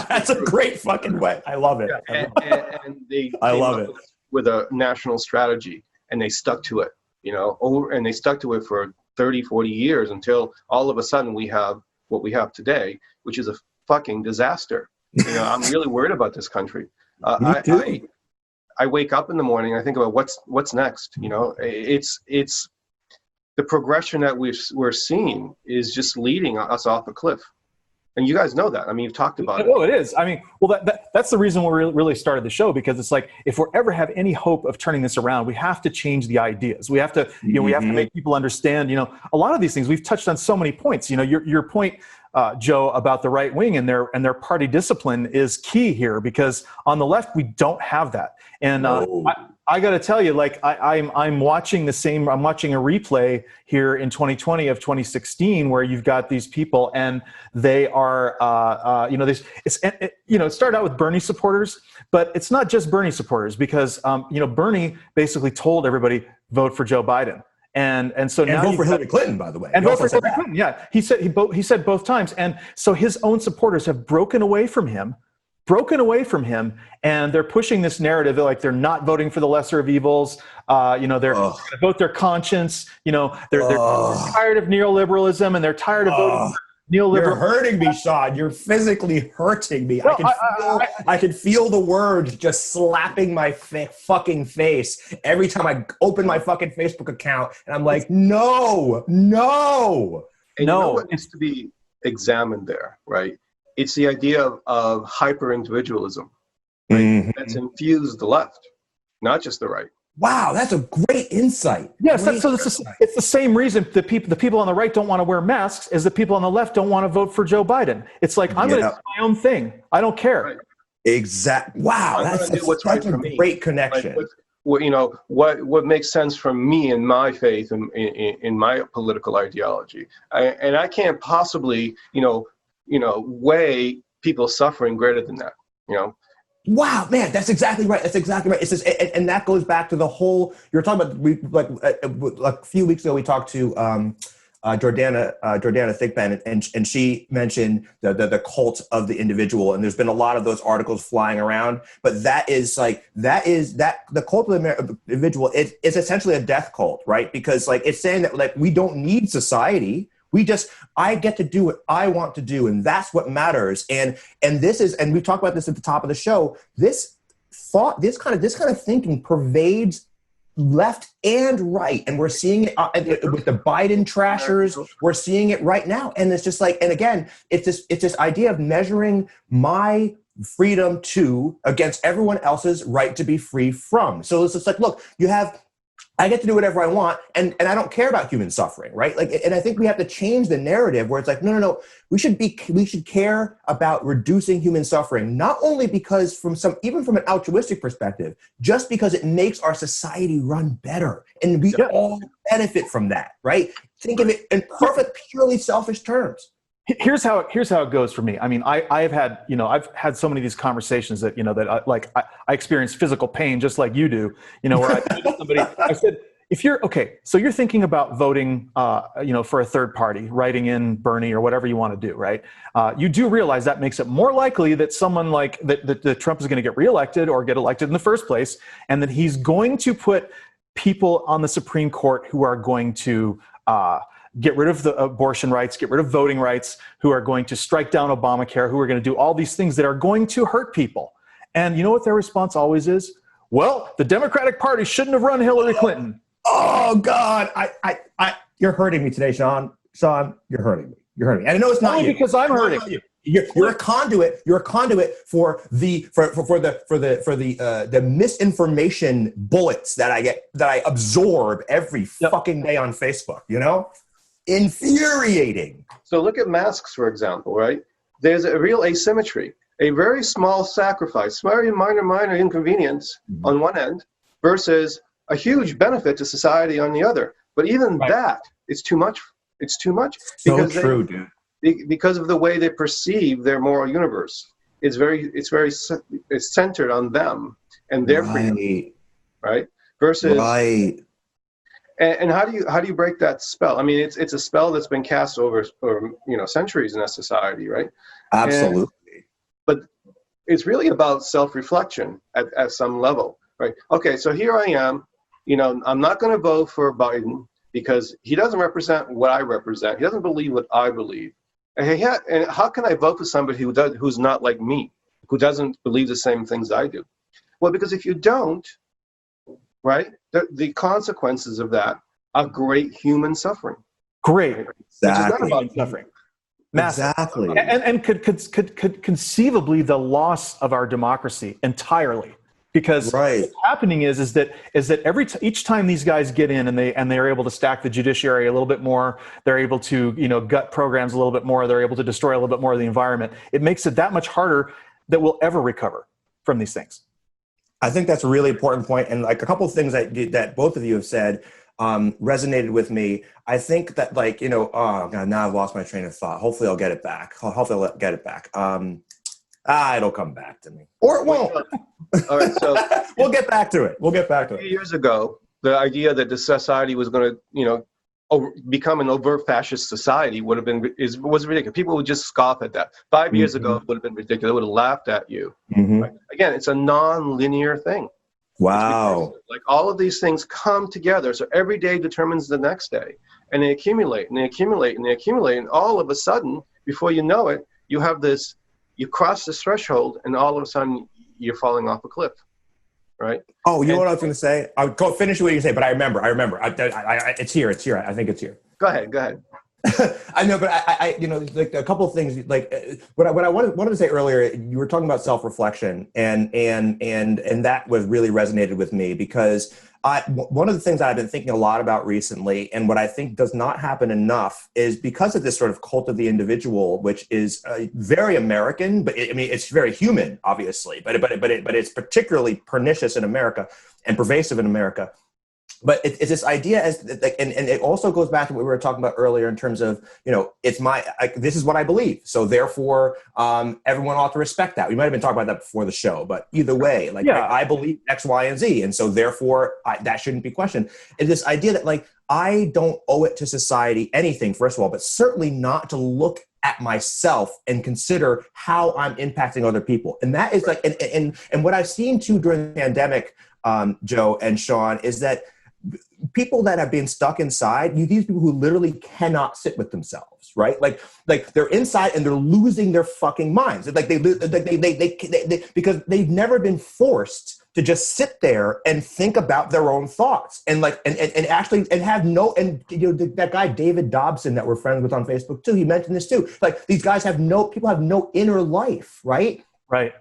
that's a great fucking way. I love it. Yeah, and they I love it with a national strategy, and they stuck to it. And they stuck to it for 30, 40 years until all of a sudden we have what we have today, which is a fucking disaster. I'm really worried about this country. Me too. I wake up in the morning, I think about what's next. It's the progression that we're seeing is just leading us off a cliff. And you guys know that. I mean, you've talked about it. Oh, it is. I mean, well, that's the reason we really started the show, because it's like, if we're ever have any hope of turning this around, we have to change the ideas. We have to, we have to make people understand, a lot of these things. We've touched on so many points. Your point, Joe, about the right wing and their party discipline is key here, because on the left we don't have that. And I got to tell you, like, I'm watching I'm watching a replay here in 2020 of 2016, where you've got these people, and they are, it started out with Bernie supporters, but it's not just Bernie supporters, because, Bernie basically told everybody, vote for Joe Biden. And so now vote for Hillary Clinton, by the way. And vote for Hillary Clinton. Yeah, he said both times, and so his own supporters have broken away from him, and they're pushing this narrative that, like, they're not voting for the lesser of evils. They're going to vote their conscience. They're tired of neoliberalism, and they're tired of voting for neoliberal. You're hurting me, Sean. You're physically hurting me. No, I can feel the words just slapping my fucking face every time I open my fucking Facebook account, and I'm like, no. And you know what needs to be examined there, right? It's the idea of hyper-individualism, right? That's infused the left, not just the right. Wow, that's a great insight. Yes, it's the same reason the people on the right don't want to wear masks as the people on the left don't want to vote for Joe Biden. It's like, I'm going to do my own thing. I don't care. Right. Exactly. Wow, that's such a great connection. Like, what makes sense for me in my faith and in my political ideology, and I can't possibly, weigh people's suffering greater than that. Wow, man, that's exactly right. It's just, and that goes back to the whole. You're talking about like a few weeks ago we talked to Jordana Thigpen, and she mentioned the cult of the individual, and there's been a lot of those articles flying around. But the cult of the individual is essentially a death cult, right? Because, like, it's saying that, like, we don't need society. I get to do what I want to do, and that's what matters. And we talked about this at the top of the show. This kind of thinking pervades left and right, and we're seeing it with the Biden trashers. We're seeing it right now, and it's just like, and again, it's this idea of measuring my freedom against everyone else's right to be free from. So it's just like, look, I get to do whatever I want, and I don't care about human suffering, right? Like, and I think we have to change the narrative where it's like, no, we should care about reducing human suffering, not only because even from an altruistic perspective, just because it makes our society run better, and we all benefit from that, right? Think of it in purely selfish terms. Here's how it goes for me. I mean, I've had so many of these conversations that, I experience physical pain just like you do, where I told somebody, I said, so you're thinking about voting, for a third party, writing in Bernie or whatever you want to do, right? You do realize that makes it more likely that someone like that Trump is going to get reelected or get elected in the first place, and that he's going to put people on the Supreme Court who are going to, get rid of the abortion rights, get rid of voting rights, who are going to strike down Obamacare, who are going to do all these things that are going to hurt people. And you know what their response always is? Well, the Democratic Party shouldn't have run Hillary Clinton. Oh God, you're hurting me today, Sean. Sean, you're hurting me. And I know it's not you. Because I'm hurting. You're a conduit. You're a conduit for the misinformation bullets that I absorb every fucking day on Facebook. Infuriating. So look at masks, for example, right? There's a real asymmetry. A very small sacrifice, very minor inconvenience on one end, versus a huge benefit to society on the other. But even that, it's too much. It's too much. So true, dude. Because of the way they perceive their moral universe. It's centered on them and their freedom, right? Versus, and how do you break that spell? I mean, it's a spell that's been cast over centuries in a society, right? Absolutely. But it's really about self-reflection at some level, right? Okay, so here I am. I'm not going to vote for Biden because he doesn't represent what I represent. He doesn't believe what I believe. And how can I vote for somebody who's not like me, who doesn't believe the same things I do? Well, because if you don't, right, the consequences of that are great human suffering. Great. Exactly. Human suffering. Massive. Exactly. And could conceivably the loss of our democracy entirely. Because what's happening is that each time these guys get in and they're able to stack the judiciary a little bit more, they're able to gut programs a little bit more, they're able to destroy a little bit more of the environment. It makes it that much harder that we'll ever recover from these things. I think that's a really important point, and like a couple of things that both of you have said resonated with me. I think that oh God, now I've lost my train of thought. Hopefully I'll get it back. Hopefully I'll get it back. It'll come back to me, or it won't. All right, so we'll get back to it. A few years ago, the idea that the society was going to, become an overt fascist society was ridiculous. People would just scoff at that. 5 years ago, it would have been ridiculous. They would have laughed at you. Right? Again, it's a non-linear thing. Wow. Like all of these things come together. So every day determines the next day, and they accumulate and they accumulate and they accumulate, and all of a sudden, before you know it, you have this. You cross this threshold, and all of a sudden, you're falling off a cliff, right? Oh, you know what I was going to say? I'll go finish what you say, but I remember. It's here. I think it's here. Go ahead. I know, but I like a couple of things. Like what I wanted to say earlier, you were talking about self-reflection, and that was really resonated with me because one of the things that I've been thinking a lot about recently, and what I think does not happen enough, is because of this sort of cult of the individual, which is very American, but it's very human, obviously, but it's particularly pernicious in America and pervasive in America. But it's this idea and it also goes back to what we were talking about earlier in terms of, this is what I believe. So therefore, everyone ought to respect that. We might have been talking about that before the show, but either way, I believe X, Y, and Z. And so therefore, that shouldn't be questioned. It's this idea that I don't owe it to society anything, first of all, but certainly not to look at myself and consider how I'm impacting other people. And that is and what I've seen too during the pandemic, Joe and Sean, is that people that have been stuck inside, these people who literally cannot sit with themselves, right? Like they're inside and they're losing their fucking minds. They because they've never been forced to just sit there and think about their own thoughts and have no, that guy David Dobson that we're friends with on Facebook too, he mentioned this too. These guys people have no inner life, right? Right.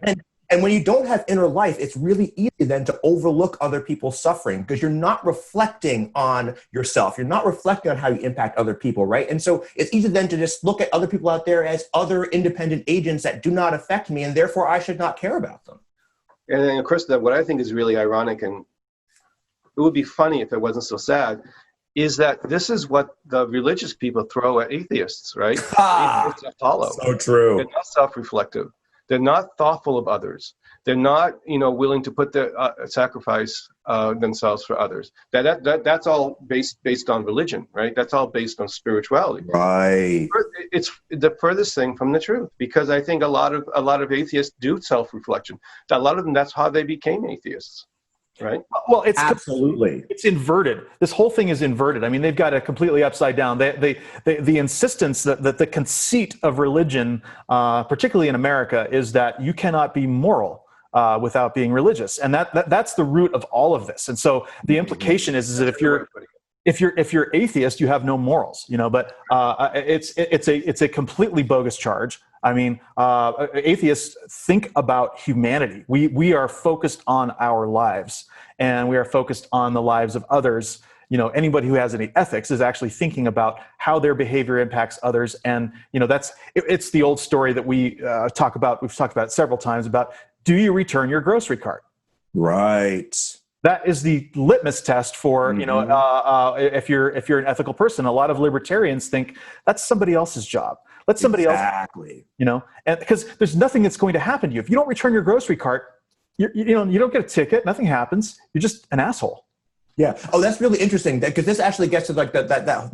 And when you don't have inner life, it's really easy then to overlook other people's suffering because you're not reflecting on yourself. You're not reflecting on how you impact other people, right? And so it's easy then to just look at other people out there as other independent agents that do not affect me, and therefore I should not care about them. And then, of course, what I think is really ironic, and it would be funny if it wasn't so sad, is that this is what the religious people throw at atheists, right? Atheists are hollow. So true. They're not self-reflective. They're not thoughtful of others. They're not, willing to put their sacrifice themselves for others. That's all based on religion, right? That's all based on spirituality. Right. It's the furthest thing from the truth, because I think a lot of atheists do self-reflection. A lot of them, that's how they became atheists. Right. Well, it's absolutely, it's inverted. This whole thing is inverted. I mean, they've got it completely upside down. The insistence that the conceit of religion, particularly in America, is that you cannot be moral without being religious, and that's the root of all of this. And so the implication is that if you're atheist, you have no morals. But it's a completely bogus charge. I mean, atheists think about humanity. We are focused on our lives, and we are focused on the lives of others. Anybody who has any ethics is actually thinking about how their behavior impacts others. And, it's the old story that we've talked about several times about, do you return your grocery cart? Right. That is the litmus test for, if you're an ethical person. A lot of libertarians think that's somebody else's job. Let somebody else, and because there's nothing that's going to happen to you. If you don't return your grocery cart, you don't get a ticket. Nothing happens. You're just an asshole. Yeah. Oh, that's really interesting because this actually gets to that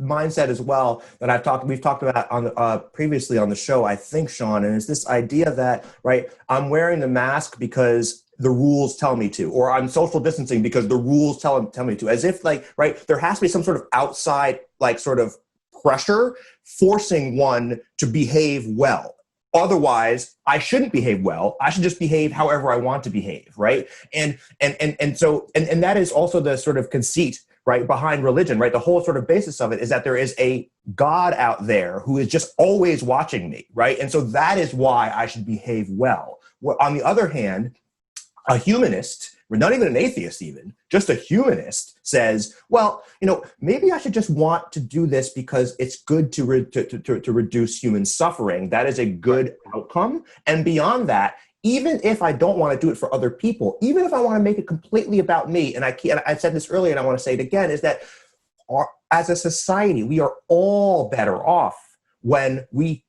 mindset as well that we've talked about on previously on the show, I think, Sean, and it's this idea that, right, I'm wearing the mask because the rules tell me to, or I'm social distancing because the rules tell me to, as if there has to be some sort of outside sort of pressure forcing one to behave well. Otherwise, I shouldn't behave well. I should just behave however I want to behave, right? And so that is also the sort of conceit, right, behind religion, right? The whole sort of basis of it is that there is a God out there who is just always watching me, right? And so that is why I should behave well. Well, on the other hand, a humanist, not even an atheist even, just a humanist says, well, maybe I should just want to do this because it's good to reduce human suffering. That is a good outcome. And beyond that, even if I don't want to do it for other people, even if I want to make it completely about me, and I said this earlier and I want to say it again, is that as a society, we are all better off when we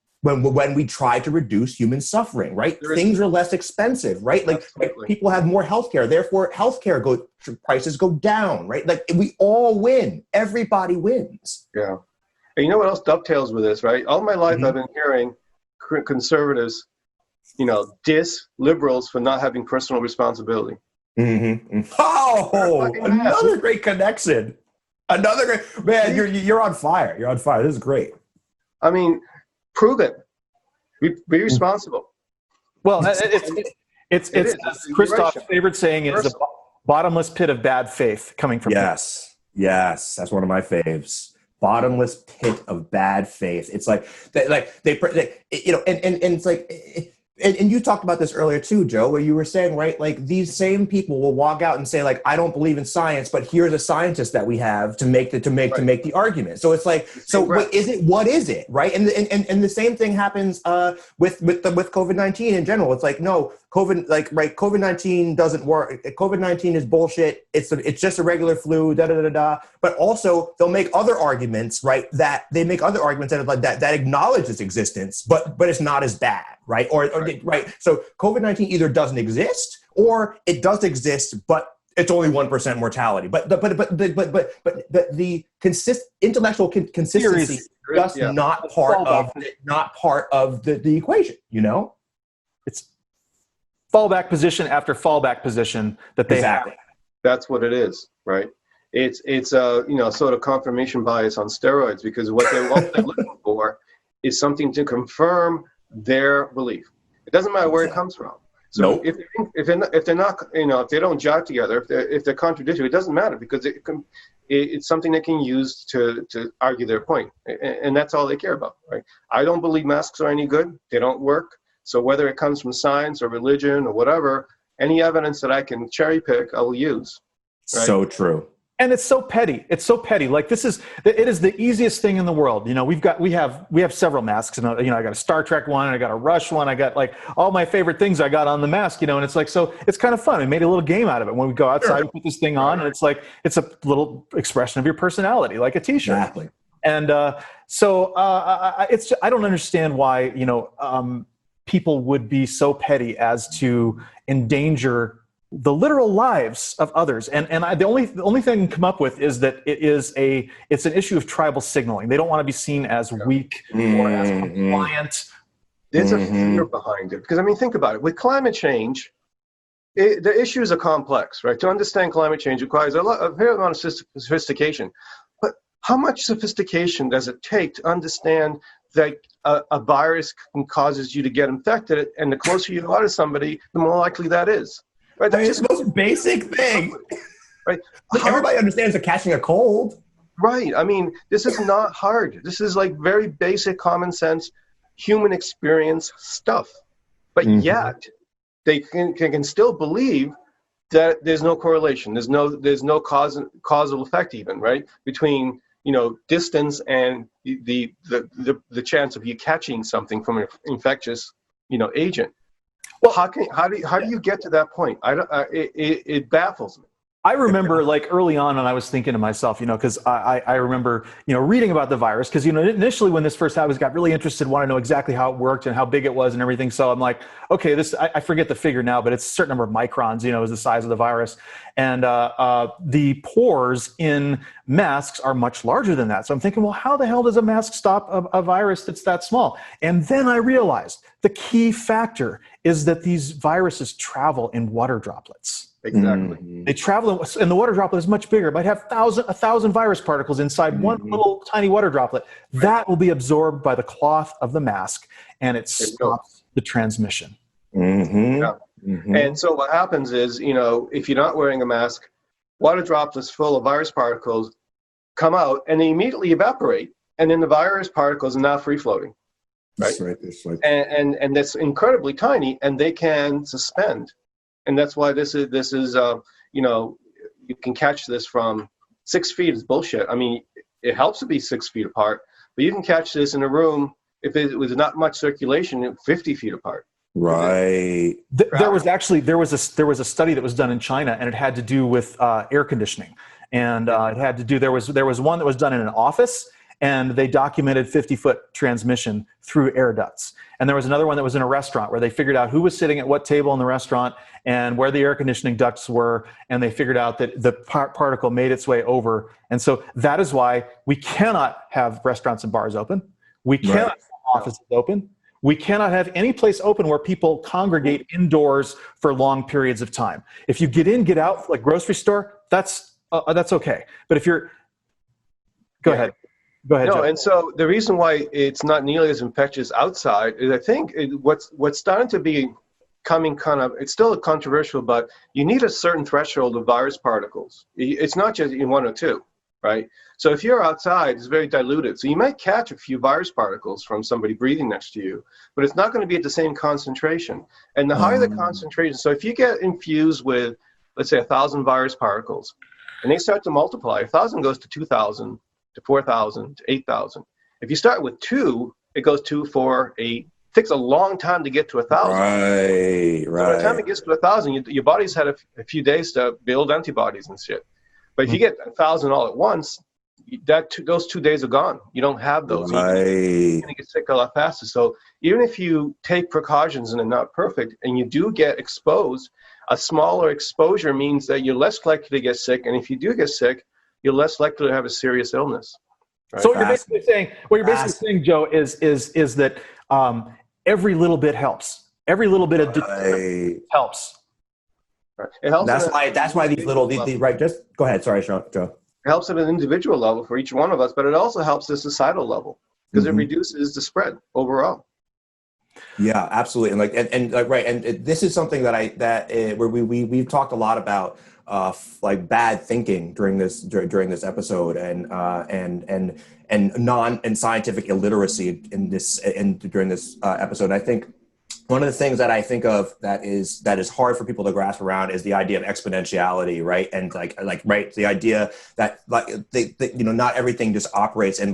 try to reduce human suffering, right? Things are less expensive, right? Like people have more healthcare, therefore healthcare prices go down, right? Like we all win, everybody wins. Yeah. And you know what else dovetails with this, right? All my life I've been hearing conservatives, diss liberals for not having personal responsibility. Oh, another great connection. Another great, man, you're on fire. You're on fire. This is great. I mean, prove it. Be responsible. Well, it's Christophe's favorite saying is the bottomless pit of bad faith coming from Yes, that's one of my faves. Bottomless pit of bad faith. It's like and it's like. And you talked about this earlier too, Joe, where you were saying, right, like these same people will walk out and say, like, I don't believe in science, but here's a scientist that we have to make the argument. So it's like, what is it, right? And the same thing happens with COVID-19 in general. It's like, no, COVID-19 doesn't work. COVID-19 is bullshit. It's just a regular flu, But also they'll make other arguments, right? That acknowledge its existence, but it's not as bad, right? Right. So COVID-19 either doesn't exist or it does exist, but it's only 1% mortality. But the intellectual consistency is just not part of the equation. It's fallback position after fallback position that they have. That's what it is, right? It's sort of confirmation bias on steroids, because what they're looking for is something to confirm their belief. It doesn't matter where it comes from. So if they're not, if they don't jive together, if they're contradictory, it doesn't matter, because it's something they can use to argue their point, and that's all they care about, right? I don't believe masks are any good. They don't work. So whether it comes from science or religion or whatever, any evidence that I can cherry pick, I will use. Right? So true. And it's so petty. It's so petty. Like it is the easiest thing in the world. We have several masks. I got a Star Trek one, and I got a Rush one. I got like all my favorite things I got on the mask. And it's like, so it's kind of fun. We made a little game out of it. When we go outside, we put this thing on, and it's like it's a little expression of your personality, like a T-shirt. Exactly. And I don't understand why people would be so petty as to endanger the literal lives of others. And the only thing I can come up with is that it's an issue of tribal signaling. They don't want to be seen as weak or as compliant. There's a fear behind it. Because, think about it. With climate change, the issues are complex, right? To understand climate change requires a very amount of sophistication. But how much sophistication does it take to understand that a virus causes you to get infected, and the closer you are to somebody, the more likely that is? Right, that's just the most basic thing. Right. Everybody understands that catching a cold. Right. This is not hard. This is like very basic common sense human experience stuff. But yet they can still believe that there's no correlation. There's no causal effect even, right? Between distance and the chance of you catching something from an infectious agent. Well, how do you get to that point? It baffles me. I remember like early on, and I was thinking to myself, because I remember, reading about the virus, because, initially when this first happened, I got really interested, want to know exactly how it worked and how big it was and everything. So I'm like, okay, I forget the figure now, but it's a certain number of microns, is the size of the virus. And the pores in masks are much larger than that. So I'm thinking, well, how the hell does a mask stop a virus that's that small? And then I realized the key factor is that these viruses travel in water droplets. Exactly. They travel, and the water droplet is much bigger. It might have 1,000 virus particles inside one little tiny water droplet. Right. That will be absorbed by the cloth of the mask, and it stops the transmission. Yeah. And so what happens is, if you're not wearing a mask, water droplets full of virus particles come out and they immediately evaporate. And then the virus particles are now free floating. Right? That's right. And that's incredibly tiny, and they can suspend. And that's why this is you know, you can catch this from 6 feet is bullshit. I mean, it helps to be 6 feet apart, but you can catch this in a room if it was not much circulation, 50 feet apart. Right. There was a study that was done in China, and it had to do with air conditioning, and it had to do there was one that was done in an office, and they documented 50-foot transmission through air ducts. And there was another one that was in a restaurant where they figured out who was sitting at what table in the restaurant and where the air conditioning ducts were, and they figured out that the particle made its way over. And so that is why we cannot have restaurants and bars open. We cannot have offices open. We cannot have any place open where people congregate indoors for long periods of time. If you get in, get out, like grocery store, that's okay. But if you're, go ahead. Go ahead, No, Joe. and so the reason why it's not nearly as infectious outside is I think what's starting to be coming kind of, it's still controversial, but you need a certain threshold of virus particles. It's not just in 1 or 2, right? So if you're outside, it's very diluted. So you might catch a few virus particles from somebody breathing next to you, but it's not going to be at the same concentration. And the higher the concentration, so if you get infused with, let's say, 1,000 virus particles, and they start to multiply, 1,000 goes to 2,000, to 4,000, to 8,000. If you start with 2, it goes 2, 4, 8. It takes a long time to get to 1,000. Right. So by the time it gets to 1,000, your body's had a few days to build antibodies and shit. But if you get 1,000 all at once, those 2 days are gone. You don't have those. You're going to get sick a lot faster. So even if you take precautions and they're not perfect, and you do get exposed, a smaller exposure means that you're less likely to get sick. And if you do get sick, you're less likely to have a serious illness. Right? So what you're basically saying, Joe, is that every little bit helps. Every little bit of helps. Right. It helps. That's why these right. Just go ahead. Sorry, Joe. It helps at an individual level for each one of us, but it also helps at a societal level because it reduces the spread overall. Yeah, absolutely, and right, and this is something where we've talked a lot about. Like bad thinking during this episode, and scientific illiteracy during this episode. And I think one of the things that I think of that is hard for people to grasp around is the idea of exponentiality, right? And right, the idea that not everything just operates, and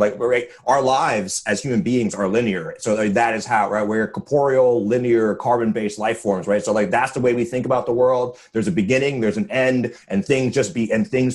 our lives as human beings are linear. So that is how, right? We're corporeal, linear, carbon-based life forms, right? So that's the way we think about the world. There's a beginning, there's an end, and things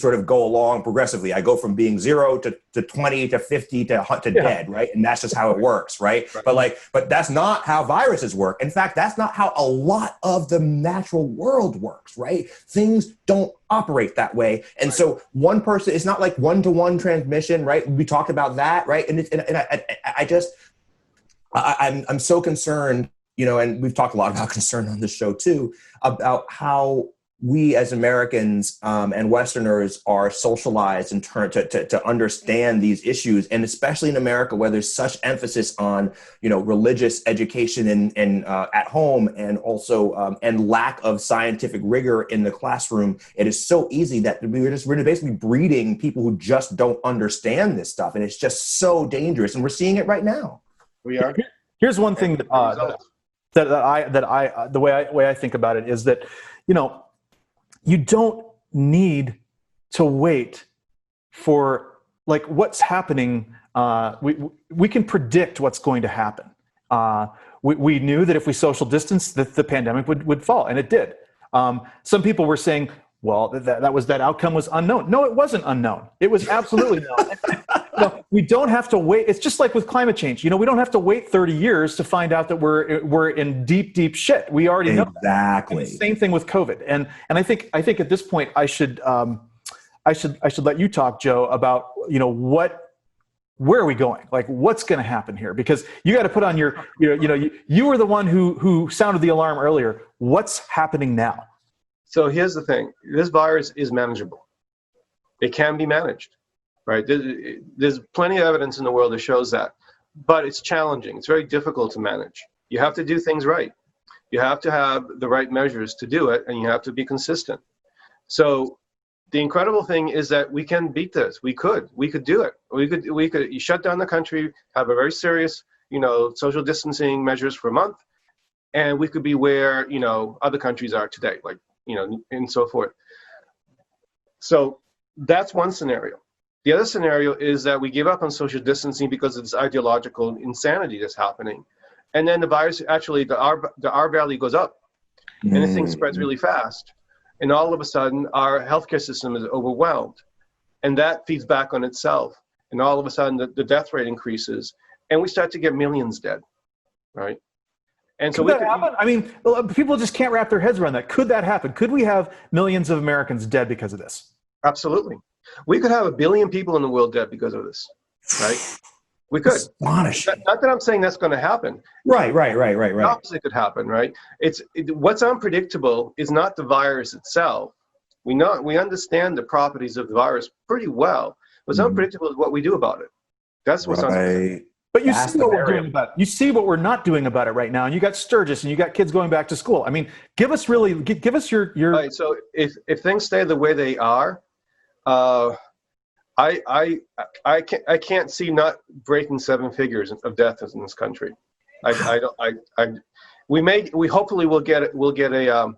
sort of go along progressively. I go from being 0 to 20 to 50 to dead, right? And that's just how it works, right? But that's not how viruses work. In fact, that's not how a lot of the natural world works, right? Things don't operate that way. And so one person, it's not like one-to-one transmission, right? We talked about that, right? And I'm so concerned, and we've talked a lot about concern on this show too, about how we as Americans and Westerners are socialized in turn to understand these issues, and especially in America where there's such emphasis on religious education and at home, and also and lack of scientific rigor in the classroom. It is so easy that we're basically breeding people who just don't understand this stuff, and it's just so dangerous. And we're seeing it right now. We are. Here's one thing the way I think about it is that you don't need to wait for what's happening. We can predict what's going to happen. We knew that if we social distance, that the pandemic would fall, and it did. Some people were saying, well, that outcome was unknown. No, it wasn't unknown. It was absolutely known. We don't have to wait. It's just like with climate change. We don't have to wait 30 years to find out that we're in deep, deep shit. We already know exactly. Same thing with COVID. And I think at this point I should let you talk, Joe, about where are we going? What's going to happen here? Because you got to put on your you were the one who sounded the alarm earlier. What's happening now? So here's the thing. This virus is manageable. It can be managed, right? There's plenty of evidence in the world that shows that. But it's challenging. It's very difficult to manage. You have to do things right. You have to have the right measures to do it, and you have to be consistent. So the incredible thing is that we can beat this. We could do it. We could shut down the country, have a very serious, social distancing measures for a month, and we could be where, other countries are today, like, and so forth. So that's one scenario. The other scenario is that we give up on social distancing because of this ideological insanity that's happening. And then the virus, actually, the R value goes up, and this thing spreads really fast. And all of a sudden, our healthcare system is overwhelmed. And that feeds back on itself. And all of a sudden, the death rate increases. And we start to get millions dead, right? And so could that happen? I mean, people just can't wrap their heads around that. Could that happen? Could we have millions of Americans dead because of this? Absolutely. We could have 1 billion people in the world dead because of this, right? We could. Astonishing. Not that I'm saying that's going to happen. Right. The opposite could happen, right? What's unpredictable is not the virus itself. We understand the properties of the virus pretty well. What's unpredictable is what we do about it. That's what's unpredictable. But you see what we're doing about it. You see what we're not doing about it right now. And you got Sturgis, and you got kids going back to school. I mean, give us your. Right. So if things stay the way they are, I can't see not breaking 7 figures of deaths in this country. We hopefully will get a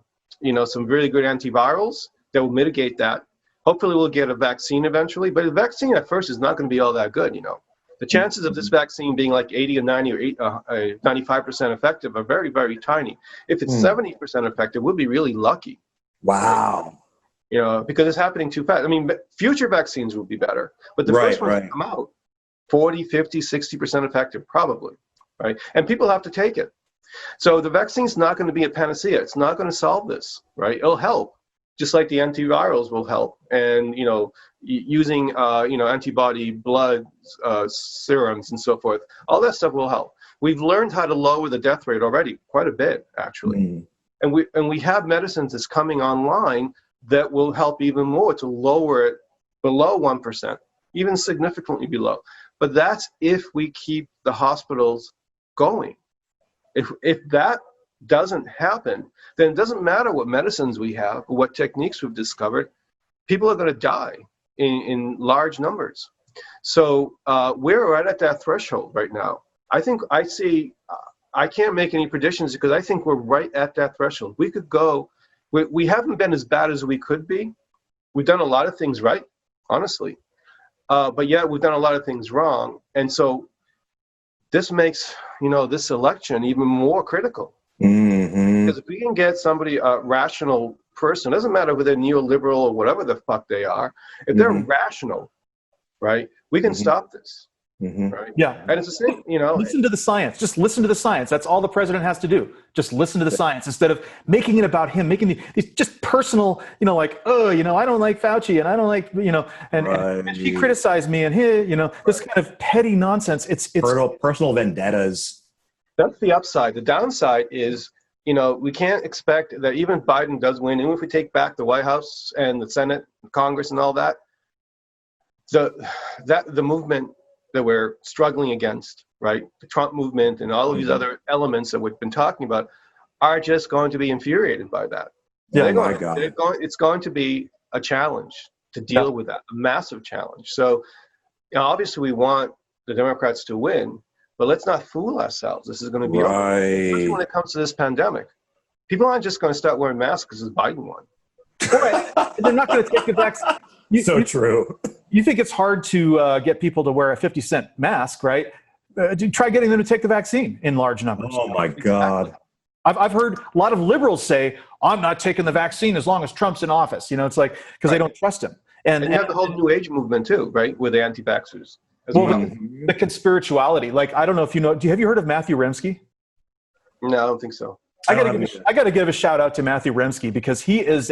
some really good antivirals that will mitigate that. Hopefully we'll get a vaccine eventually, but the vaccine at first is not going to be all that good. The chances of this vaccine being like 80 or 90 or 95% effective are very, very tiny. If it's 70% effective, we'll be really lucky. Wow. Because it's happening too fast. I mean, future vaccines will be better, but the first ones come out 40, 50, 60% effective, probably, right? And people have to take it. So the vaccine's not going to be a panacea. It's not going to solve this, right? It'll help, just like the antivirals will help. And, using, antibody blood serums and so forth, all that stuff will help. We've learned how to lower the death rate already, quite a bit, actually. And we have medicines that's coming online that will help even more to lower it below 1%, even significantly below. But that's if we keep the hospitals going. If that doesn't happen, then it doesn't matter what medicines we have or what techniques we've discovered. People are going to die in large numbers. So we're right at that threshold right now. I can't make any predictions because I think we're right at that threshold. We could go. We haven't been as bad as we could be. We've done a lot of things right, honestly. But yet we've done a lot of things wrong. And so this makes, this election even more critical. Because if we can get somebody, a rational person, doesn't matter whether they're neoliberal or whatever the fuck they are, if they're rational, right, we can stop this. Right? Yeah. And it's the same, Listen to the science. Just listen to the science. That's all the president has to do. Just listen to the science instead of making it about him, making these just personal, I don't like Fauci and I don't like, and she criticized me and this kind of petty nonsense. It's personal vendettas. That's the upside. The downside is, we can't expect that even if Biden does win, even if we take back the White House and the Senate, Congress and all that, the movement that we're struggling against, right? The Trump movement and all of these other elements that we've been talking about are just going to be infuriated by that. Yeah, it's going to be a challenge to deal with that, a massive challenge. So obviously we want the Democrats to win, but let's not fool ourselves. This is going to be, especially when it comes to this pandemic. People aren't just going to start wearing masks because Biden won. Right. They're not going to take the vaccine. True. You think it's hard to get people to wear a 50-cent mask, right? Try getting them to take the vaccine in large numbers. Oh, my God. I've heard a lot of liberals say, I'm not taking the vaccine as long as Trump's in office. It's like, because they don't trust him. And you have the whole New Age movement, too, right, with the anti-vaxxers. The conspirituality. Like, I don't know if have you heard of Matthew Remski? No, I don't think so. I got to give a shout out to Matthew Remski because he is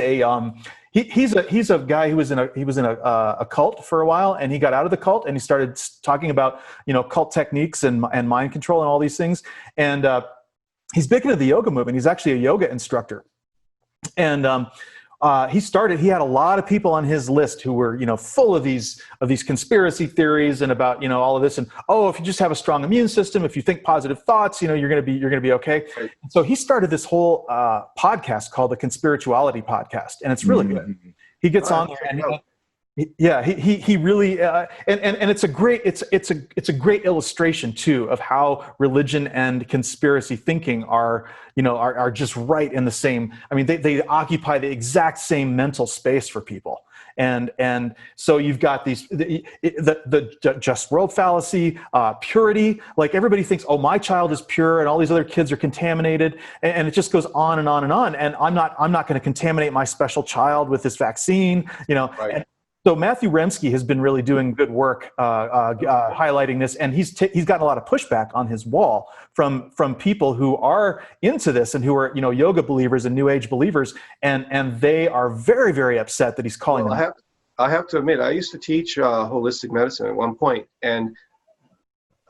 he's a guy who was in a cult for a while, and he got out of the cult and he started talking about cult techniques and mind control and all these things, and he's big into the yoga movement. He's actually a yoga instructor, and he had a lot of people on his list who were full of these conspiracy theories and about all of this, and if you just have a strong immune system, if you think positive thoughts, you're gonna be okay. Right. So he started this whole podcast called the Conspirituality Podcast, and it's really good. He gets All on right, there, check it out. yeah, he really and it's a great illustration too of how religion and conspiracy thinking are, you know, are just right in the same. I mean, they occupy the exact same mental space for people. And so you've got the just world fallacy, purity. Like everybody thinks, oh, my child is pure, and all these other kids are contaminated, and it just goes on and on and on. And I'm not going to contaminate my special child with this vaccine, you know. Right. And so Matthew Remski has been really doing good work highlighting this, and he's gotten a lot of pushback on his wall from people who are into this and who are, you know, yoga believers and New Age believers, and they are very, very upset that he's calling them. I have to admit, I used to teach holistic medicine at one point, and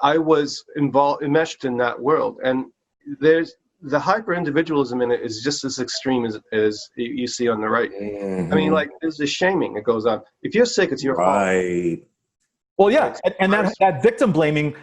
I was enmeshed in that world. And there's the hyper individualism in it is just as extreme as you see on the right. Mm-hmm. I mean, like there's the shaming that goes on. If you're sick, it's your fault. Well, yeah, and that victim blaming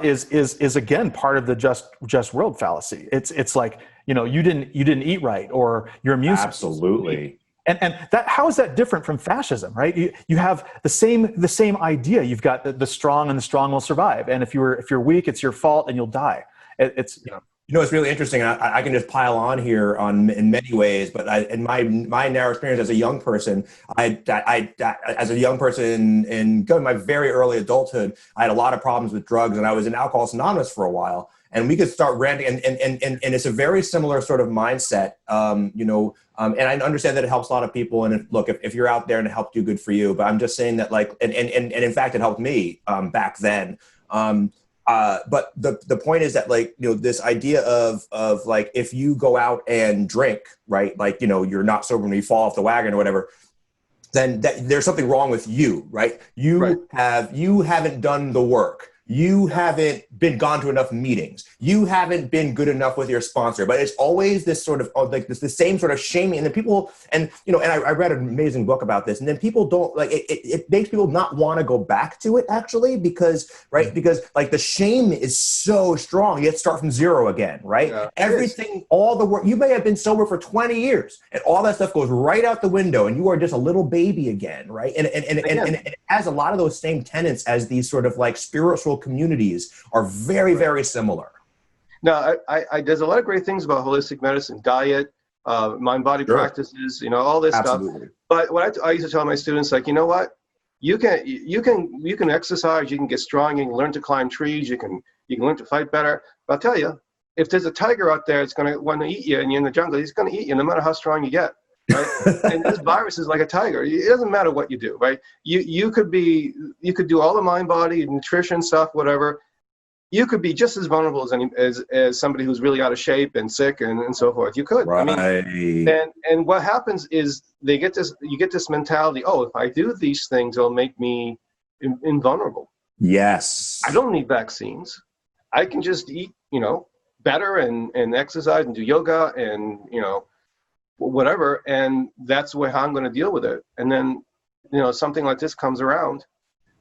is again part of the just world fallacy. It's like, you know, you didn't eat right, or your immune system. Absolutely. And that, how is that different from fascism, right? You have the same idea. You've got the strong, and the strong will survive. And if you're weak, it's your fault, and you'll die. It's, you know. You know, it's really interesting. I can just pile on here in many ways, but in my narrow experience as a young person, as a young person in my very early adulthood, I had a lot of problems with drugs, and I was in Alcoholics Anonymous for a while. And we could start ranting, and it's a very similar sort of mindset, you know. And I understand that it helps a lot of people. And if you're out there and it helped you, good for you. But I'm just saying that, like, and in fact, it helped me back then. But the point is that, like, you know, this idea of like, if you go out and drink, right, like, you know, you're not sober when you fall off the wagon or whatever, then there's something wrong with you, right? You haven't done the work. You haven't gone to enough meetings. You haven't been good enough with your sponsor. But it's always this sort of like the same sort of shaming. And then people, and you know, and I read an amazing book about this. And then people don't like it. It makes people not want to go back to it, actually, because like the shame is so strong. You have to start from zero again, right? Yeah, everything, all the work. You may have been sober for 20 years, and all that stuff goes right out the window, and you are just a little baby again, right? And it has a lot of those same tenets as these sort of like spiritual communities are very, very similar. No, there's a lot of great things about holistic medicine, diet, mind-body practices, you know, all this stuff. But what I used to tell my students, like, you know what, you can exercise, you can get strong, you can learn to climb trees, you can learn to fight better. But I'll tell you, if there's a tiger out there, it's going to want to eat you, and you're in the jungle, he's going to eat you, no matter how strong you get. Right? And this virus is like a tiger. It doesn't matter what you do, right? You could do all the mind, body, nutrition stuff, whatever. You could be just as vulnerable as somebody who's really out of shape and sick and so forth. You could. Right. I mean, and what happens is you get this mentality. Oh, if I do these things, it'll make me invulnerable. Yes. I don't need vaccines. I can just eat, you know, better and exercise and do yoga and, you know, whatever, and that's how I'm going to deal with it. And then, you know, something like this comes around,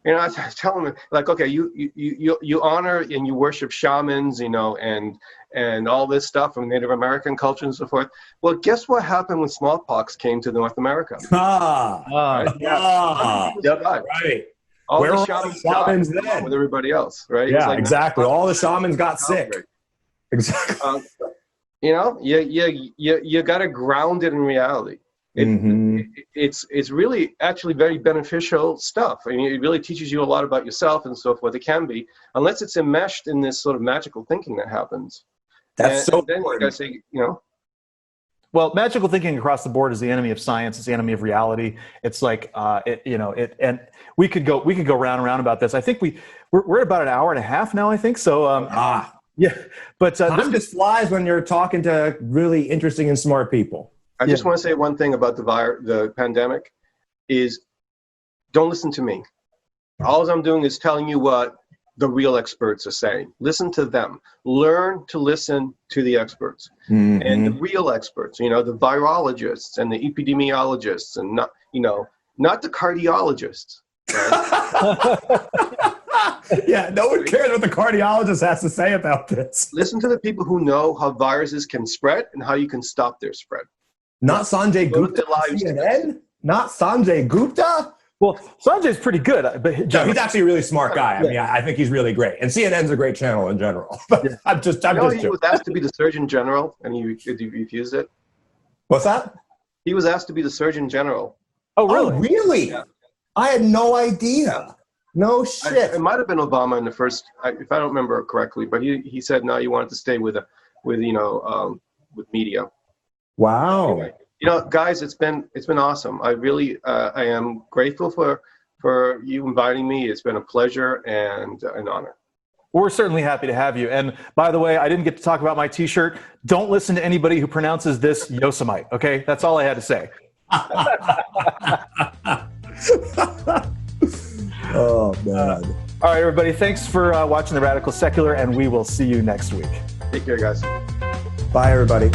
you know, I tell them, like, okay, you honor and you worship shamans, you know, and all this stuff from Native American culture and so forth. Well, guess what happened when smallpox came to North America? Right. All the shamans then with everybody else, right? Yeah, like, exactly. All the shamans got sick. Exactly. You know, you got to ground it in reality. It's really actually very beneficial stuff. I mean, it really teaches you a lot about yourself and so forth. It can be, unless it's enmeshed in this sort of magical thinking that happens. That's so then you got to say, you know. Well, magical thinking across the board is the enemy of science. It's the enemy of reality. It's like, and we could go round and round about this. I think we're at about an hour and a half now, I think. So, yeah, but time just flies when you're talking to really interesting and smart people. I just want to say one thing about the pandemic is don't listen to me. All I'm doing is telling you what the real experts are saying. Listen to them. Learn to listen to the experts and the real experts, you know, the virologists and the epidemiologists and not the cardiologists. Right? Yeah, no one cares what the cardiologist has to say about this. Listen to the people who know how viruses can spread and how you can stop their spread. Not Sanjay Gupta, CNN? Not Sanjay Gupta? Well, Sanjay's pretty good, but No, he's actually a really smart guy. I mean, I think he's really great. And CNN's a great channel in general. But Yeah. I'm just He joking. was asked to be the Surgeon General, and he refused it. What's that? He was asked to be the Surgeon General. Oh, really? Oh, really? Yeah. I had no idea. No shit. It might have been Obama in the first, if I don't remember correctly, but he said no, he wanted to stay with media. Wow. Anyway, guys, it's been awesome. I really I am grateful for you inviting me. It's been a pleasure and an honor. We're certainly happy to have you. And by the way, I didn't get to talk about my T-shirt. Don't listen to anybody who pronounces this Yosemite. Okay, that's all I had to say. Oh man. All right, everybody. Thanks for watching The Radical Secular, and we will see you next week. Take care, guys. Bye, everybody.